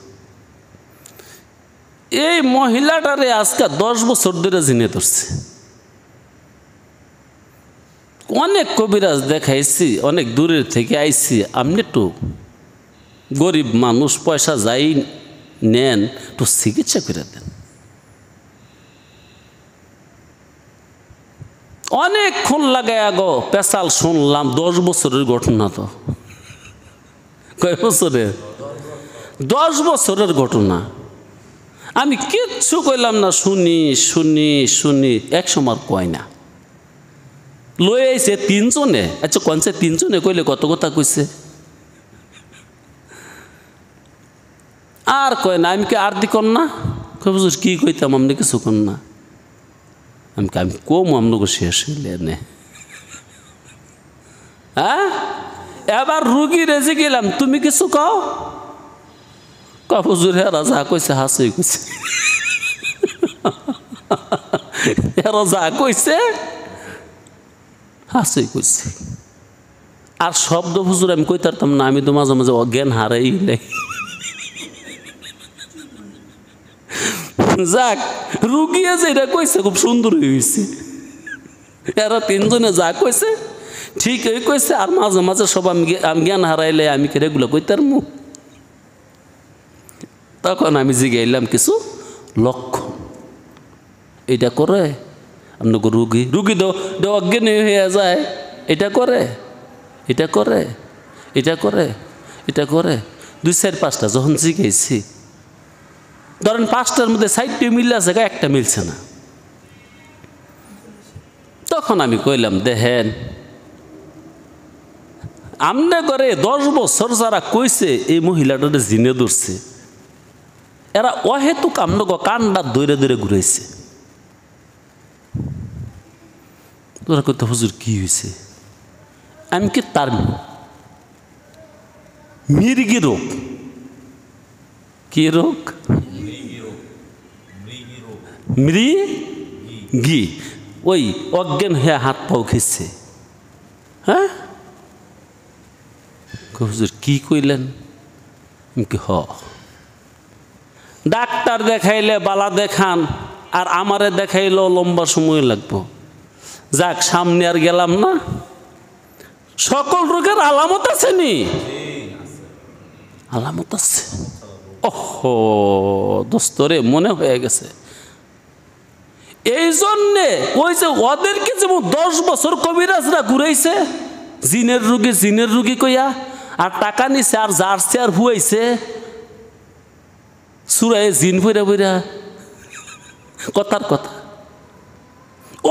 এই মহিলাটারে আজকে 10 বছর ধরে জিনে ধরছে। অনেক কবিরাজ দেখাইছি, অনেক দূরের থেকে আইছি, আপনি একটু গরিব মানুষ, পয়সা যাই নেন, একটু চিকিৎসা করে দেন। অনেকক্ষণ লাগায় আগো পেশাল শুনলাম, 10 বছরের ঘটনা। তো কয় বছরের? 10 বছরের ঘটনা। আমি কিচ্ছু কইলাম না, শুনি শুনি শুনি, এক সময় কয় না। লই আইছে 3 জনে। আচ্ছা কোনছে 3 জনে কইলে কত কথা কইছে, আর কয় না। আমি কি আর দি কর না, কই বুঝুস কি কইতাম, আপনি কিছু কর না। আমি কম আপনাকে শেষ হইলে নে। হ্যাঁ, এবার রুগী রেজে গেলাম, তুমি কিছু কও। হুজুর হেরা যা কইছে হাসি কইছে, হেরা যা কইছে হাসি কইছে। আর শব্দ হুজুর আমি কইতে পারতাম না, আমি তো মাঝে মাঝে অজ্ঞান হারাই নাই। যাক, রুগিয়ে যেটা কইছে খুব সুন্দর হয়েছে। এরা 3 জনে যা কইছে ঠিক কইছে। আর মাঝে মাঝে সব আমি জ্ঞান হারাইলে আমি কি রেগুলো কইতার মুখ। তখন আমি জিগাইলাম কিছু লক্ষণ, এটা করে আপনাকে রুগী তো অজ্ঞানী হয়ে যায়, এটা করে এটা করে এটা করে, এটা করে, 2 4 5টা যখন জিজ্ঞেসি, ধরেন 5টার মধ্যে 4টে মিল আছে, একটা মিলছে না। তখন আমি কইলাম, দেখেন আমনে করে 10 বছর যারা কইছে এই মহিলাটারে জিনে ধরছে, এরা অহেতুক আমনগো কান্ডা দৌড়ে দৌড়ে ঘুরাইছে। তোরা কইতে, হুজুর কি হয়েছে? আমি কি তার মির্গি রোগ? কি রোগ? মৃগী। ওই অজ্ঞান হয়ে হাত পাও খেয়েছে। হ্যাঁ, হুজুর কি কইলেন? কি হ, ডাক্তার দেখাইলে বালা দেখান, আর আমারে দেখাইলেও লম্বা সময় লাগবো। যাক, সামনে আর গেলাম না। সকল রোগের আলামত আছে নি? আলামত আছে। ওহো দোস্তরে, মনে হয়ে গেছে। এই জন্যে ওই যে ওদেরকে যেমন 10 বছর কবিরাজরা ঘুরাইছে জিনের রুগী কইয়া, আর টাকা নিছে, আর জার্সি আর হুয়াইছে সুরায় জিন বইরা বইরা, কথার কথা।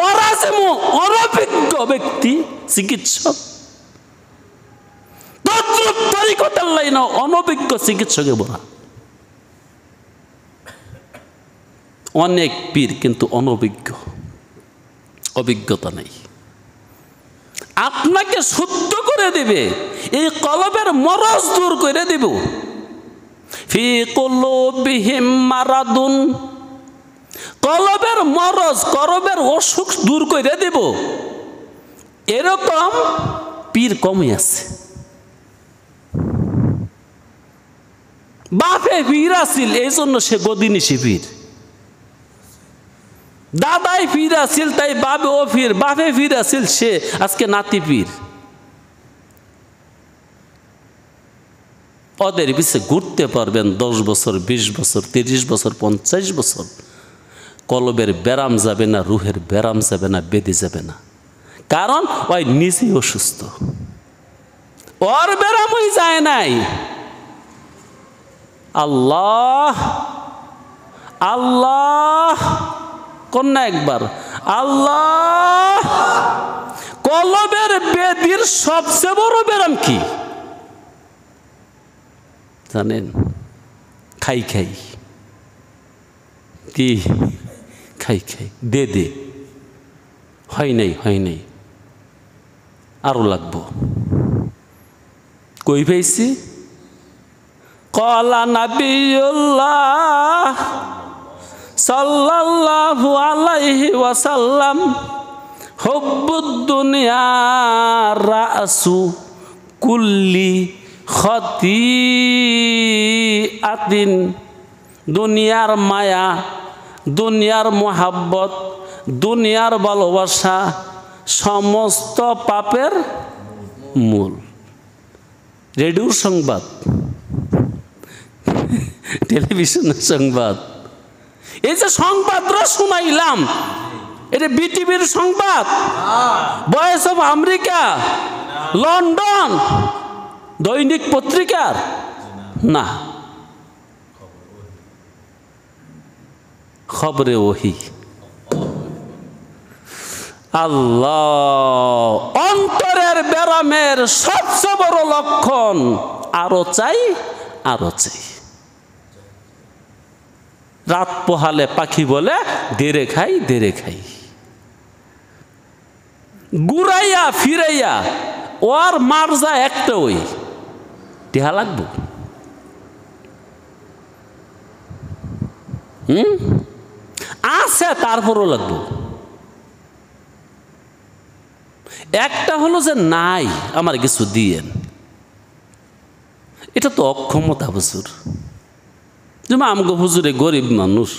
ওরা যেমন অনভিজ্ঞ ব্যক্তি চিকিৎসক, তরিকতার লাইন অনভিজ্ঞ চিকিৎসকে বলা। অনেক পীর কিন্তু অনভিজ্ঞ, অভিজ্ঞতা নেই। আপনাকে শুদ্ধ করে দেবে, এই কলবের মরজ দূর করে দেব। ফি কুলুবিহিম মারাদুন, কলবের মরজ, কলবের অসুখ দূর করে দেব। এরকম পীর কমই আছে। বাপে পীর আছিল, এই জন্য সে গদিনিশি পীর। দাদাই পীর আছিল, তাই বাবে ও পীর। বাপে পীর আছিল, সে আজকে নাতি পীর। ওদের পিছে ঘুরতে পারবেন 10 বছর, 20 বছর, 30 বছর, 50 বছর। কলবের ব্যারাম যাবে না, রুহের ব্যারাম যাবে না, বেঁধে যাবে না। কারণ ওই নিজেই অসুস্থ, ওর ব্যারামই যায় নাই। আল্লাহ আল্লাহ কন্যা একবার আল্লাহ। কলবের বেদির সবচেয়ে বড় ব্যারাম কি জানেন? খাই খাই। কি খাই খাই? দে দে, হয় নাই, হয় নাই, আরো লাগবো। কই পাইছি? কলা নাবিয়ুল্লাহ সাল্লাল্লাহু আলাইহি ওয়াসাল্লাম, হুব্বুদ দুনিয়া রাসু কুল্লি খতিআতিন। দুনিয়ার মায়া, দুনিয়ার মোহাব্বত, দুনিয়ার ভালোবাসা সমস্ত পাপের মূল। রেডিওর সংবাদ, টেলিভিশনের সংবাদ, এই যে সংবাদরা শুনাইলাম, এটা বিটিভির সংবাদ, ভয়েস অফ আমেরিকা, লন্ডন, দৈনিক পত্রিকার না, খবরে ওহি। আল্লাহ, অন্তরের ব্যারামের সবচেয়ে বড় লক্ষণ আরো চাই, আরো চাই। রাত পোহালে পাখি বলে দেরে খাই, দেরে খাই। ঘুরাইয়া ফিরাইয়া ওর মার যা একটা, ওই টিহা লাগবো। আছে, তারপরও লাগবো। একটা হলো যে নাই, আমার কিছু দিয়েন, এটা তো অক্ষমতা হুজুর। যেমন আমগো হুজুরে গরিব মানুষ,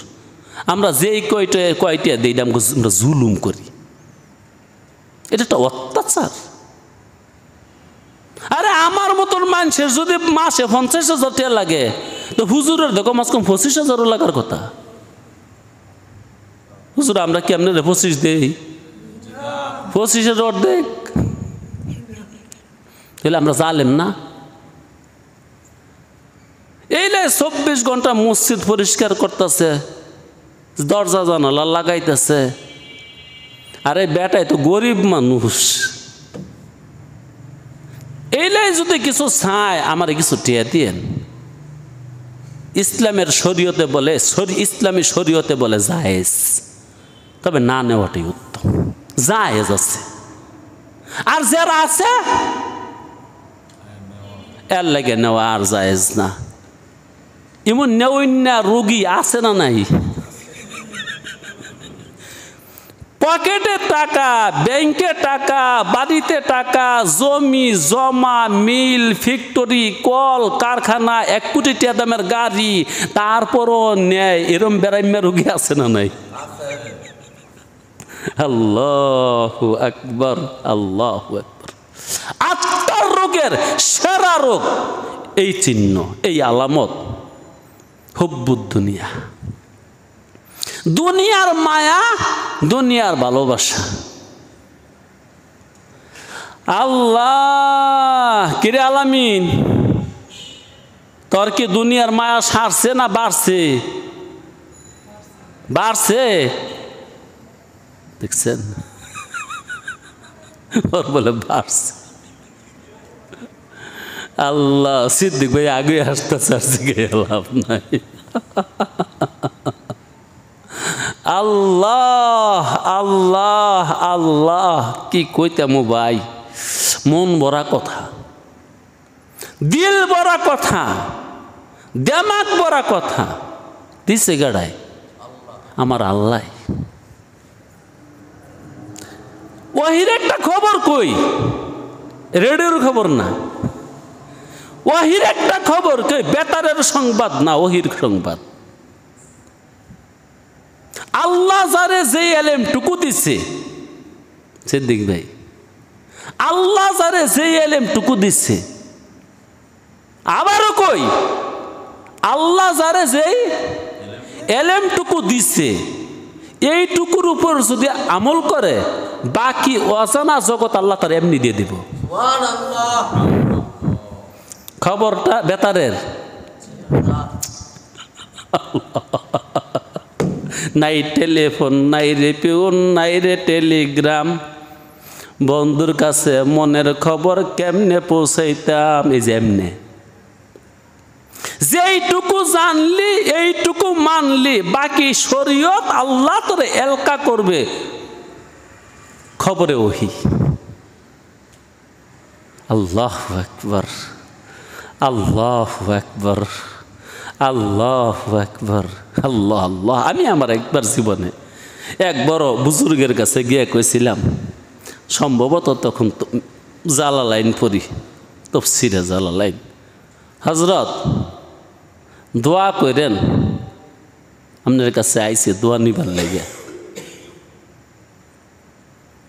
আমরা যেই কয়টা দিই আমরা জুলুম করি, এটা একটা অত্যাচার। আরে আমার মতন মানুষের যদি মাসে 50,000 টাকা লাগে, তো হুজুরের দেখো মাস কম 25,000 লাগার কথা। হুজুর আমরা কি আপনার 25 দেই? 25,000 অর্ধেক, তাহলে আমরা জালেম না? 24 ঘন্টা মসজিদ পরিষ্কার করতেছে, দরজা জানালা লাগাইতেছে। আরে বেটাই তো গরিব মানুষ, এইলাই যদি কিছু চায় আমার কিছু টিয়া দিয়েন। ইসলামের শরীয়তে বলে, ইসলামী শরীয়তে বলে জায়েজ, তবে না নেওয়াটাই উত্তম। জায়েজ আছে, আর যারা আছে এর লাগে নেওয়া আর জায়েজ না। এমন নেওয়া রোগী আছে না নাই? পকেটে টাকা, ব্যাংকে টাকা, বাড়িতে টাকা, জমি জমা, মিল ফ্যাক্টরি, কল কারখানা, 1 কোটি টাকা দামের গাড়ি, তারপরও নেয়, এরম বেড়াইম্যা রোগী আছে না নাই? আল্লাহু আকবার, আল্লাহু আকবার। আত্মার রোগের সেরা রোগ এই চিহ্ন, এই আলামত, হুব্বুদ দুনিয়া, দুনিয়ার মায়া, দুনিয়ার ভালোবাসা। আল্লাহ কিরে আলামিন, তোর কি দুনিয়ার মায়া সারছে না বাড়ছে? বাড়ছে, দেখছেন? ওর বলে বাড়ছে। আল্লাহ, সিদ্দিক ভাই আগে আসতেছে, আসছে লাভ নাই। আল্লাহ আল্লাহ আল্লাহ, কি কইতাম ভাই, মন ভরা কথা, দিল ভরা কথা, দেমাগ ভরা কথা দিছে গাড়ায় আমার আল্লাহ। ওয়াহির একটা খবর কই, রেডিওর খবর না, ওয়াহির একটা খবর কই, বেতারের সংবাদ না, ওহির সংবাদ। আল্লাহ যারে যে এলেমটুকু দিছে, সিদ্দিক ভাই, আল্লাহ যারে যে এলেমটুকু দিছে, আবারও কই, আল্লাহ যারে যে এলেমটুকু দিছে, এইটুকুর উপর যদি আমল করে, বাকি অজানা জগৎ আল্লাহ তার এমনি দিয়ে দিব। খবরটা বেতারের, নাই টেলিফোন, নাই রে পিউন, নাই রে টেলিগ্রাম, বন্ধুর কাছে মনের খবর কেমনে পৌঁছাইতাম? এই যে এমনে, যেইটুকু জানলি এইটুকু মানলি, বাকি শরীয়ত আল্লাহ তোরে এলকা করবে খবরে ওহি। আল্লাহু আকবার, আল্লাহু আকবার, আল্লাহু আকবার, আল্লাহ আল্লাহ। আমি আমার একবার জীবনে এক বড় বুজুর্গের কাছে গিয়ে কইছিলাম, সম্ভবত তখন জালালাইন পড়ি, তফসিরে জালালাইন, হজরত দোয়া করেন, আপনার কাছে আইসে দোয়া নিবার লাগে,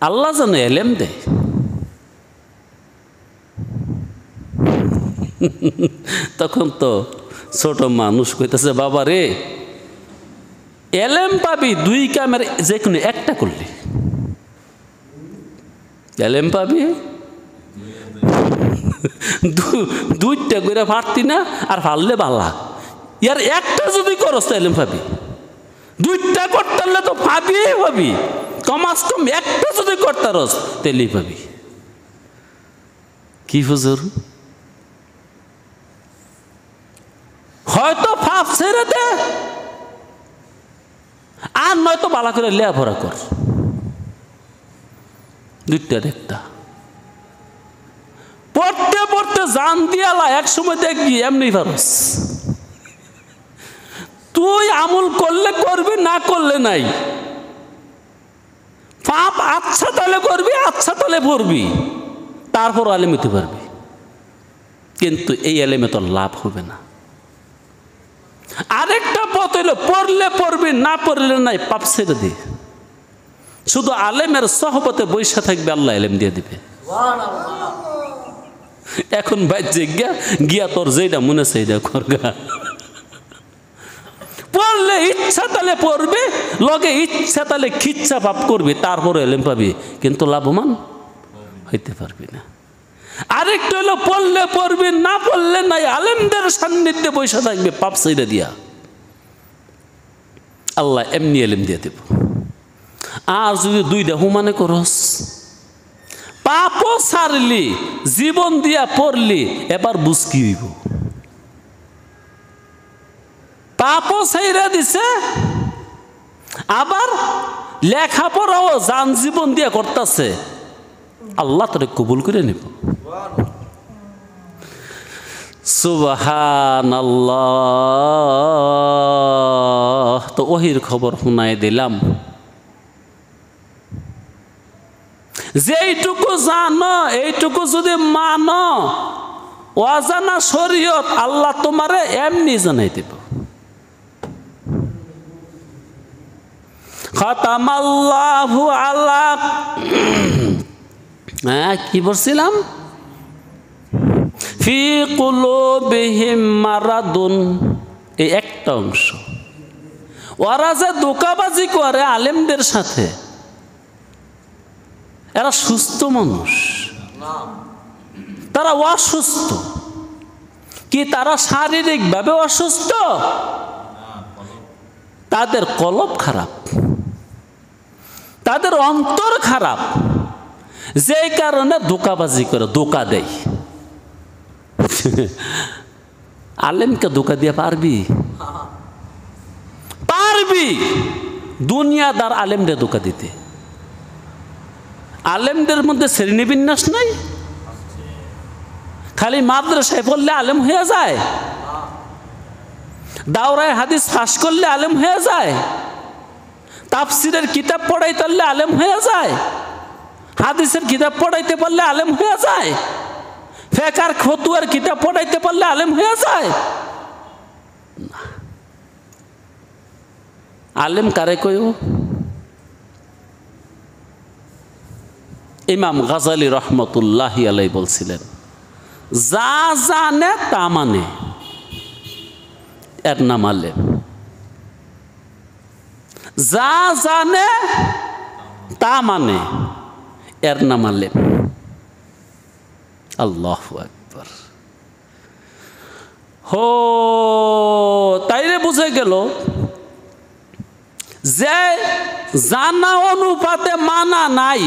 আল্লাহ যেন এলেম দেয়। তখন তো ছোট মানুষ কইতেছে, বাবা রে, এলেম পাবি 2 কামের যে কোনো একটা করলে, এলেম পাবি 2টা করে পারতি না, আর পারলে বালা, ইয়ার একটা যদি করস তো এলেম পাবি, 2টা করতে হলে তো পাবি পাবি, কমাস কম একটা যদি করতারস তেলেই পাবি। কি হুজুর, হয়তো ফাপ ছেড়ে দে, আর নয়তো বালা করে লেয়াপড়া কর, 2টার একটা। পড়তে পড়তে জান দিয়ালা, এক সময় দেখবি এমনি পারস। তুই আমল করলে করবি, না করলে নাই। পাপ আচ্ছা তাহলে করবি, আচ্ছা তাহলে পড়বি, তারপর আলেম হতে পারবি। কিন্তু এই আলেমে তোর লাভ হবে না। আরেকটা পথ হইল, পড়লে পড়বি, না পড়লে নাই, পাপ ছেড়ে দি, শুধু আলেমের সহবতে বৈশা থাকবে, আল্লাহ আলেম দিয়ে দিবে। এখন বাজ্যে গিয়া তোর যেটা মনে সেইটা করগা। পড়লে ইচ্ছা তাহলে পড়বে, লগে ইচ্ছা তাহলে খিচ্ছা পাপ করবি, তারপরে এলেম পাবি, কিন্তু লাভবান হইতে পারবি না। আরেকটা হলো পড়লে পড়বি, না পড়লে নাই, আলেমদের সান্নিধ্যে বসে থাকবে পাপ ছেড়ে দিয়া, আল্লাহ এমনি এলেম দিয়ে দেব। আর যদি দুইটা হুমানে করস, পাপও ছাড়লি, জীবন দিয়া পড়লি, এবার বুঝ কি হইব। পাপও ছাইরা দিছে, আবার লেখাপড়াও জান জীবন দিয়া করতেছে, আল্লাহ তোরে কবুল করে নিব। সুবহানাল্লাহ। তো ওহির খবর শুনাই দিলাম, যেইটুকু জানো এইটুকু যদি মানো, অজানা শরীয়ত আল্লাহ তোমারে এমনি জানাই দেব। খাতামাল্লাহু আলা, হ্যাঁ কি বলছিলাম, ফি কুলুবিহিম মারাদুন, এই একটা অংশ। ওরা যে ধোঁকাবাজি করে আলেমদের সাথে, এরা সুস্থ মানুষ, তারা অসুস্থ। কি তারা শারীরিকভাবে অসুস্থ? তাদের কলব খারাপ, তাদের অন্তর খারাপ, যেই কারণে ধোঁকাবাজি করে, ধোঁকা দেয়। আলেমকে ধোঁকা দিয়ে পারবি? পারবি? দুনিয়াদার আলেমদের ধোঁকা দিতে। আলেমদের মধ্যে শ্রেণীবিন্যাস নাই, খালি মাদ্রাসায় পড়লে আলেম হয়ে যায়, দাওরায় হাদিস ফাঁস করলে আলেম হয়ে যায়, তাফসিরের কিতাব পড়াইতে পারলে আলেম হয়ে যায়, হাদিসের কিতাব পড়াইতে পারলে আলেম হয়ে যায়, ফেকার ফতুয়ার কিতাব পড়াইতে পারলে আলেম হয়ে যায়। আলেম কারে কইও? ইমাম গাজালি রহমতুল্লাহি আলাইহি বলছিলেন, যা জানে তা মানে, এর নাম আলেম। যা জানে তা মানে, এর নাম আলেম। আল্লাহু আকবার। হো, তাইলে বুঝে গেল যে জানা অনুপাতে মানা নাই,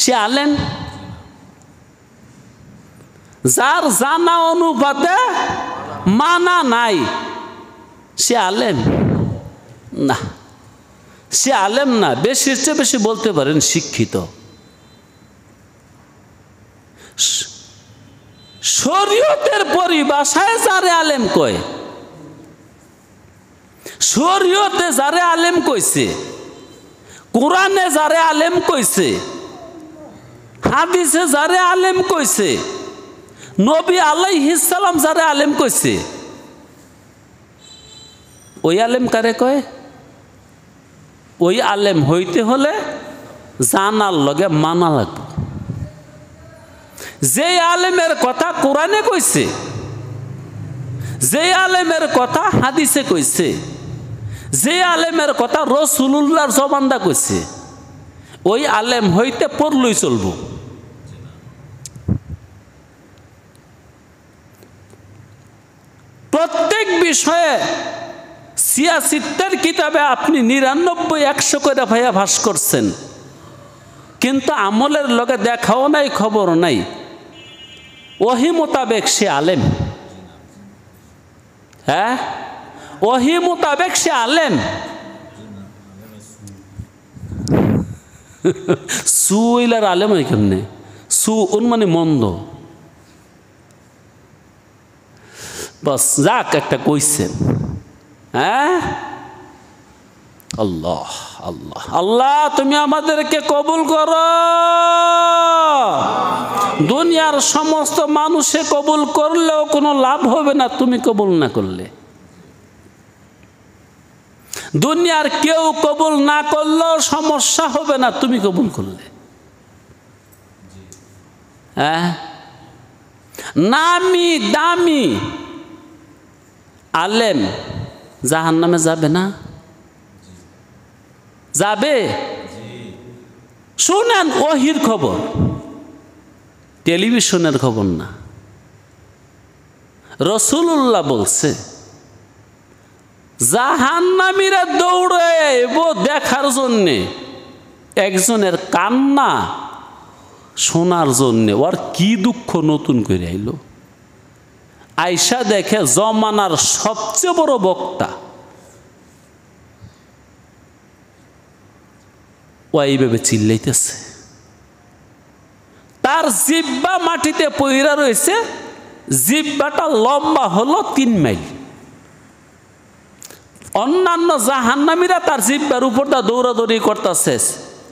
সে আলেম। যার জানা অনুপাতে মানা নাই, সে আলেম না, সে আলেম না। বেশির চেয়ে বেশি বলতে পারেন শিক্ষিত। শরীয়তের পরিভাষায় যারে আলেম কয়, শরীয়তে যারে আলেম কইছে, কোরআনে যারে আলেম কইছে, হাদিসে যারে আলেম কইছে, নবী আলাইহিস সালাম যারে আলেম কইছে, ওই আলেম কারে কয়? ওই আলেম হইতে হলে জানার লগে মানা লাগবে। যে আলেমের কথা কোরআনে কইছে, যে আলেমের কথা হাদিসে কইছে, যে আলেমের কথা রাসূলুল্লাহর জবানদা কইছে, ওই আলেম হইতে পড়লই চলব। প্রত্যেক বিষয়ে 86 কিতাবে আপনি 99-100 করে ভাইয়া ভাস করছেন, কিন্তু আমলের লগে দেখাও নাই, খবর নাই। ওহি মোতাবেক সে আলেম। হ্যাঁ, ওহি মোতাবেক সে আলেম। সুইলার আলেম হয় কেমনে? সু মানে মন্দ। বস যাক, একটা কইছেন। হ্যাঁ, আল্লাহ আল্লাহ আল্লাহ, তুমি আমাদেরকে কবুল করো। দুনিয়ার সমস্ত মানুষে কবুল করলেও কোনো লাভ হবে না তুমি কবুল না করলে। দুনিয়ার কেউ কবুল না করলেও সমস্যা হবে না তুমি কবুল করলে। হ্যাঁ, নামি দামি আলেম জাহান্নামে যাবে না? যাবে। শুনেন ওহির খবর, টেলিভিশনের খবর না। রাসূলুল্লাহ বলছে জাহান্নামীরা দৌড়ে আইব দেখার জন্যে একজনের কান্না শোনার জন্যে। ওর কি দুঃখ নতুন করে আইল। আয়সা দেখে জমানার সবচেয়ে বড় বক্তা ও এইভাবে চিল্লাইতেছে, তার জিহ্বা মাটিতে পইরা রয়েছে, জিহ্বাটা লম্বা হলো 3 মাইল। অন্যান্য জাহান্নামীরা তার জিহ্বার উপরটা দৌড়াদৌড়ি করতেছে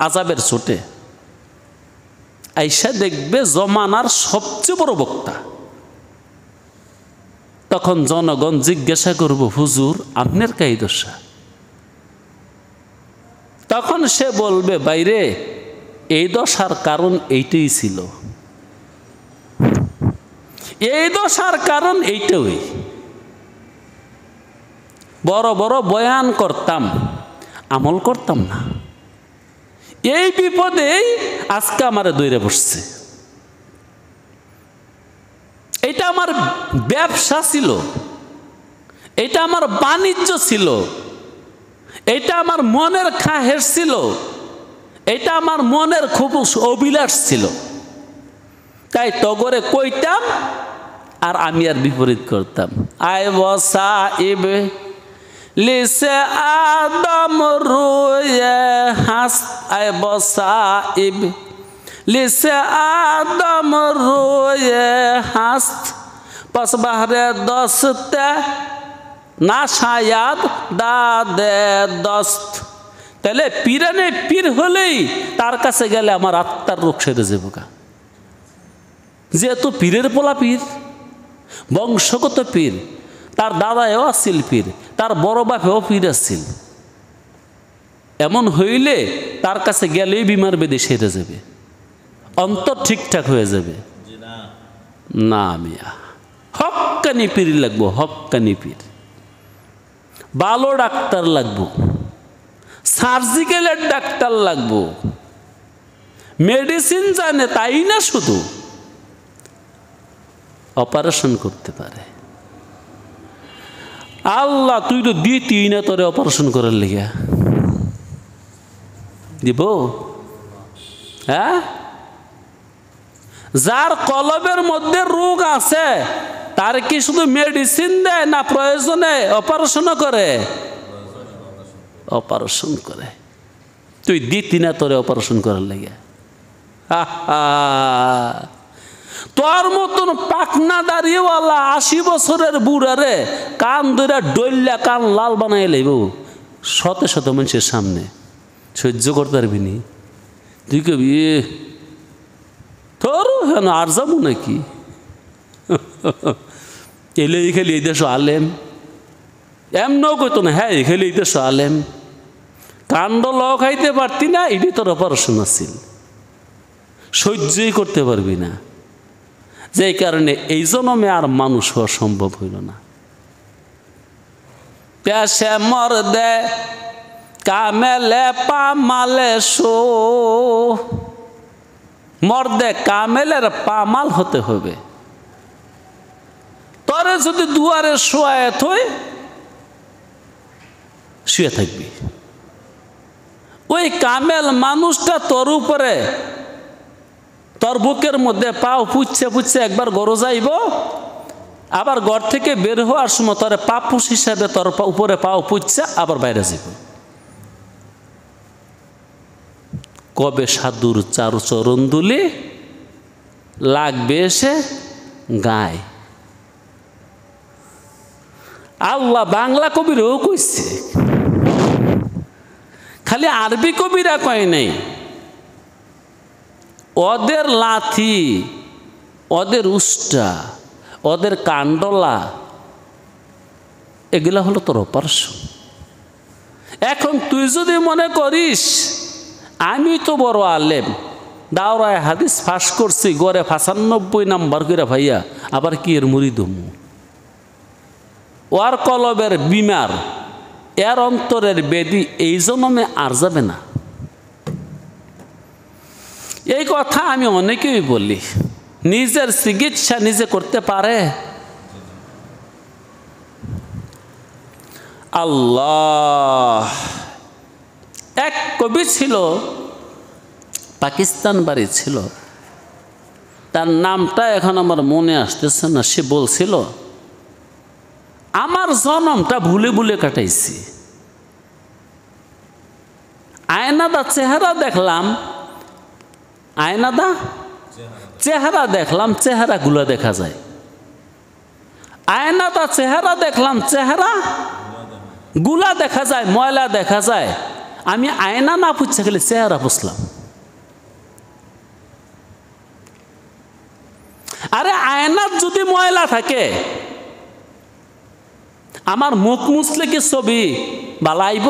আযাবের ছোটে। আইসা দেখবে জমানার সবচেয়ে বড় বক্তা। তখন জনগণ জিজ্ঞাসা করব, হুজুর আপনার কাই দশা? তখন সে বলবে, বাইরে এই দশার কারণ এইটাই ছিল, এই দশার কারণ এইটাই। বড় বড় বয়ান করতাম, আমল করতাম না, এই বিপদেই আজকে আমারে দৌড়ে বসছে। এটা আমার ব্যবসা ছিল, এটা আমার বাণিজ্য ছিল, এটা আমার মনের খাহের ছিল, এটা আমার মনের খুব অভিলাষ ছিল। তাই তগরে কইতাম আর আমি আর বিপরীত করতাম। আয় বসা ইবে লিসে আদম রুয়ে হাস, আয় বসা ইবে লিসে আদম রুয়ে হাস্ত পস বাহরে দস্তে না শায়াদ দাদে দস্ত। তাহলে পীরানে পীর হলেই তার কাছে গেলে আমার আত্মার রোগ সেরে যাবো গা। যেহেতু পীরের পোলা পীর, বংশগত পীর, তার দাদাও আসছিল পীর, তার বড় বাপেও পীর আসছিল, এমন হইলে তার কাছে গেলেই বিমার বেদে সেরে যাবে, অন্তর ঠিকঠাক হয়ে যাবে। না মিয়া, হক্কানি পীর লাগবো, হক্কানি পীর। ভালো ডাক্তার লাগবো, সার্জিক্যালের ডাক্তার লাগবো, মেডিসিন জানে তাই না, শুধু অপারেশন করতে পারে। আল্লাহ তুই তো দিতি না, তোরে অপারেশন করার লেগে দিব? হ্যাঁ, যার কলবের মধ্যে রোগ আছে তার কি শুধু মেডিসিন দেয় না প্রয়োজনে অপারেশনও করে? অপারেশন করে। তুই দিতি না তোরে অপারেশন করার লেগে? তোর মতন পাকনা দাঁড়িয়েওয়ালা 80 বছরের বুড়ারে কান ধরে ডইল্লা কান লাল বানাই লাইব শত শত মানুষের সামনে, সহ্য করতে পারবি নি? তুই কবি তোর হেন আর যাবো নাকি? এলে খেলে এই দেশ আলেম এমনও কইতো না, হ্যাঁ খেলে এই দেশ আলেম, কাণ্ড ল খাইতে পারতি না, এটি তোর অপারেশন আছিল, সহ্যই করতে পারবি না। যে কারণে এই জন্মে আর মানুষ হওয়া সম্ভব হইল না। পেশে মর দে কামেলে পামালে শো, মর্দে কামেলের পামাল হতে হবে। তরে যদি দুয়ারে শোয়ায় থই শুয়ে থাকবি, ওই কামেল মানুষটা তোর উপরে, তোর বুকের মধ্যে পাও পুচ্ছে পুচ্ছে একবার গরো যাইব, আবার ঘর থেকে বের হওয়ার সময় তোর পাপুস হিসাবে তোর উপরে পাও পুচ্ছে আবার বাইরে যাব। কবে সাধুর চারু চরণ দুলি লাগবে এসে গায়। আল্লাহ বাংলা কবিরও কইছে, খালি আরবি কবিরা কয় নাই। ওদের লাথি, ওদের উষ্টা, ওদের কাণ্ডলা, এগুলা হলো তোর অপারেশন। এখন তুই যদি মনে করিস আমি তো বড় আলেম, দাওরায় হাদিস ফাঁস করছি, গড়ে 95 নাম্বার করে ভাইয়া, আবার কি এর মুড়ি দমু? ওর কলবের বিমার, এর অন্তরের বেদি এই জন্মে আর যাবে না। এই কথা আমি অনেকেই বলি, নিজের চিকিৎসা নিজে করতে পারে? আল্লাহ। এক কবি ছিল, পাকিস্তান বাড়ি ছিল, তার নামটা এখন আমার মনে আসতেছে না। সে বলছিল, আমার জন্মটা ভুলে ভুলে কাটাইছি, আয়নাদা চেহারা দেখলাম, আয়নাদা চেহারা দেখলাম, চেহারাগুলো দেখা যায়। আয়নাদা চেহারা দেখলাম, চেহারা গুলা দেখা যায়, ময়লা দেখা যায়। আমি আয়না না পুচ্ছে গেলে চেহারা পুছলাম। আরে আয়নার যদি ময়লা থাকে, আমার মুখ মুছলে কি ছবি বালাইব?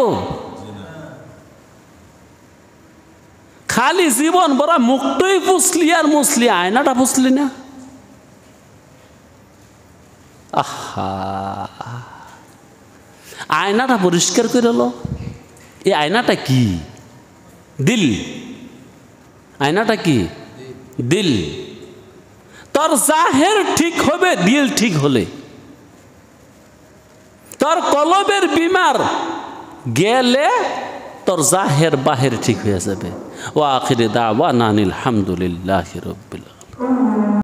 খালি জীবন বড় মুখটাই পুছলি আর মুছলি, আয়নাটা পুছলি না। আহা, আয়নাটা পরিষ্কার করে লো। এই আয়নাটা কি? দিল। আয়নাটা কি? দিল। তোর জাহের ঠিক হবে দিল ঠিক হলে। তোর কলবের বিমার গেলে তোর জাহের বাহের ঠিক হয়ে যাবে। ওয়া আখিরি দাওয়ানা আনিল হামদুলিল্লাহি রাব্বিল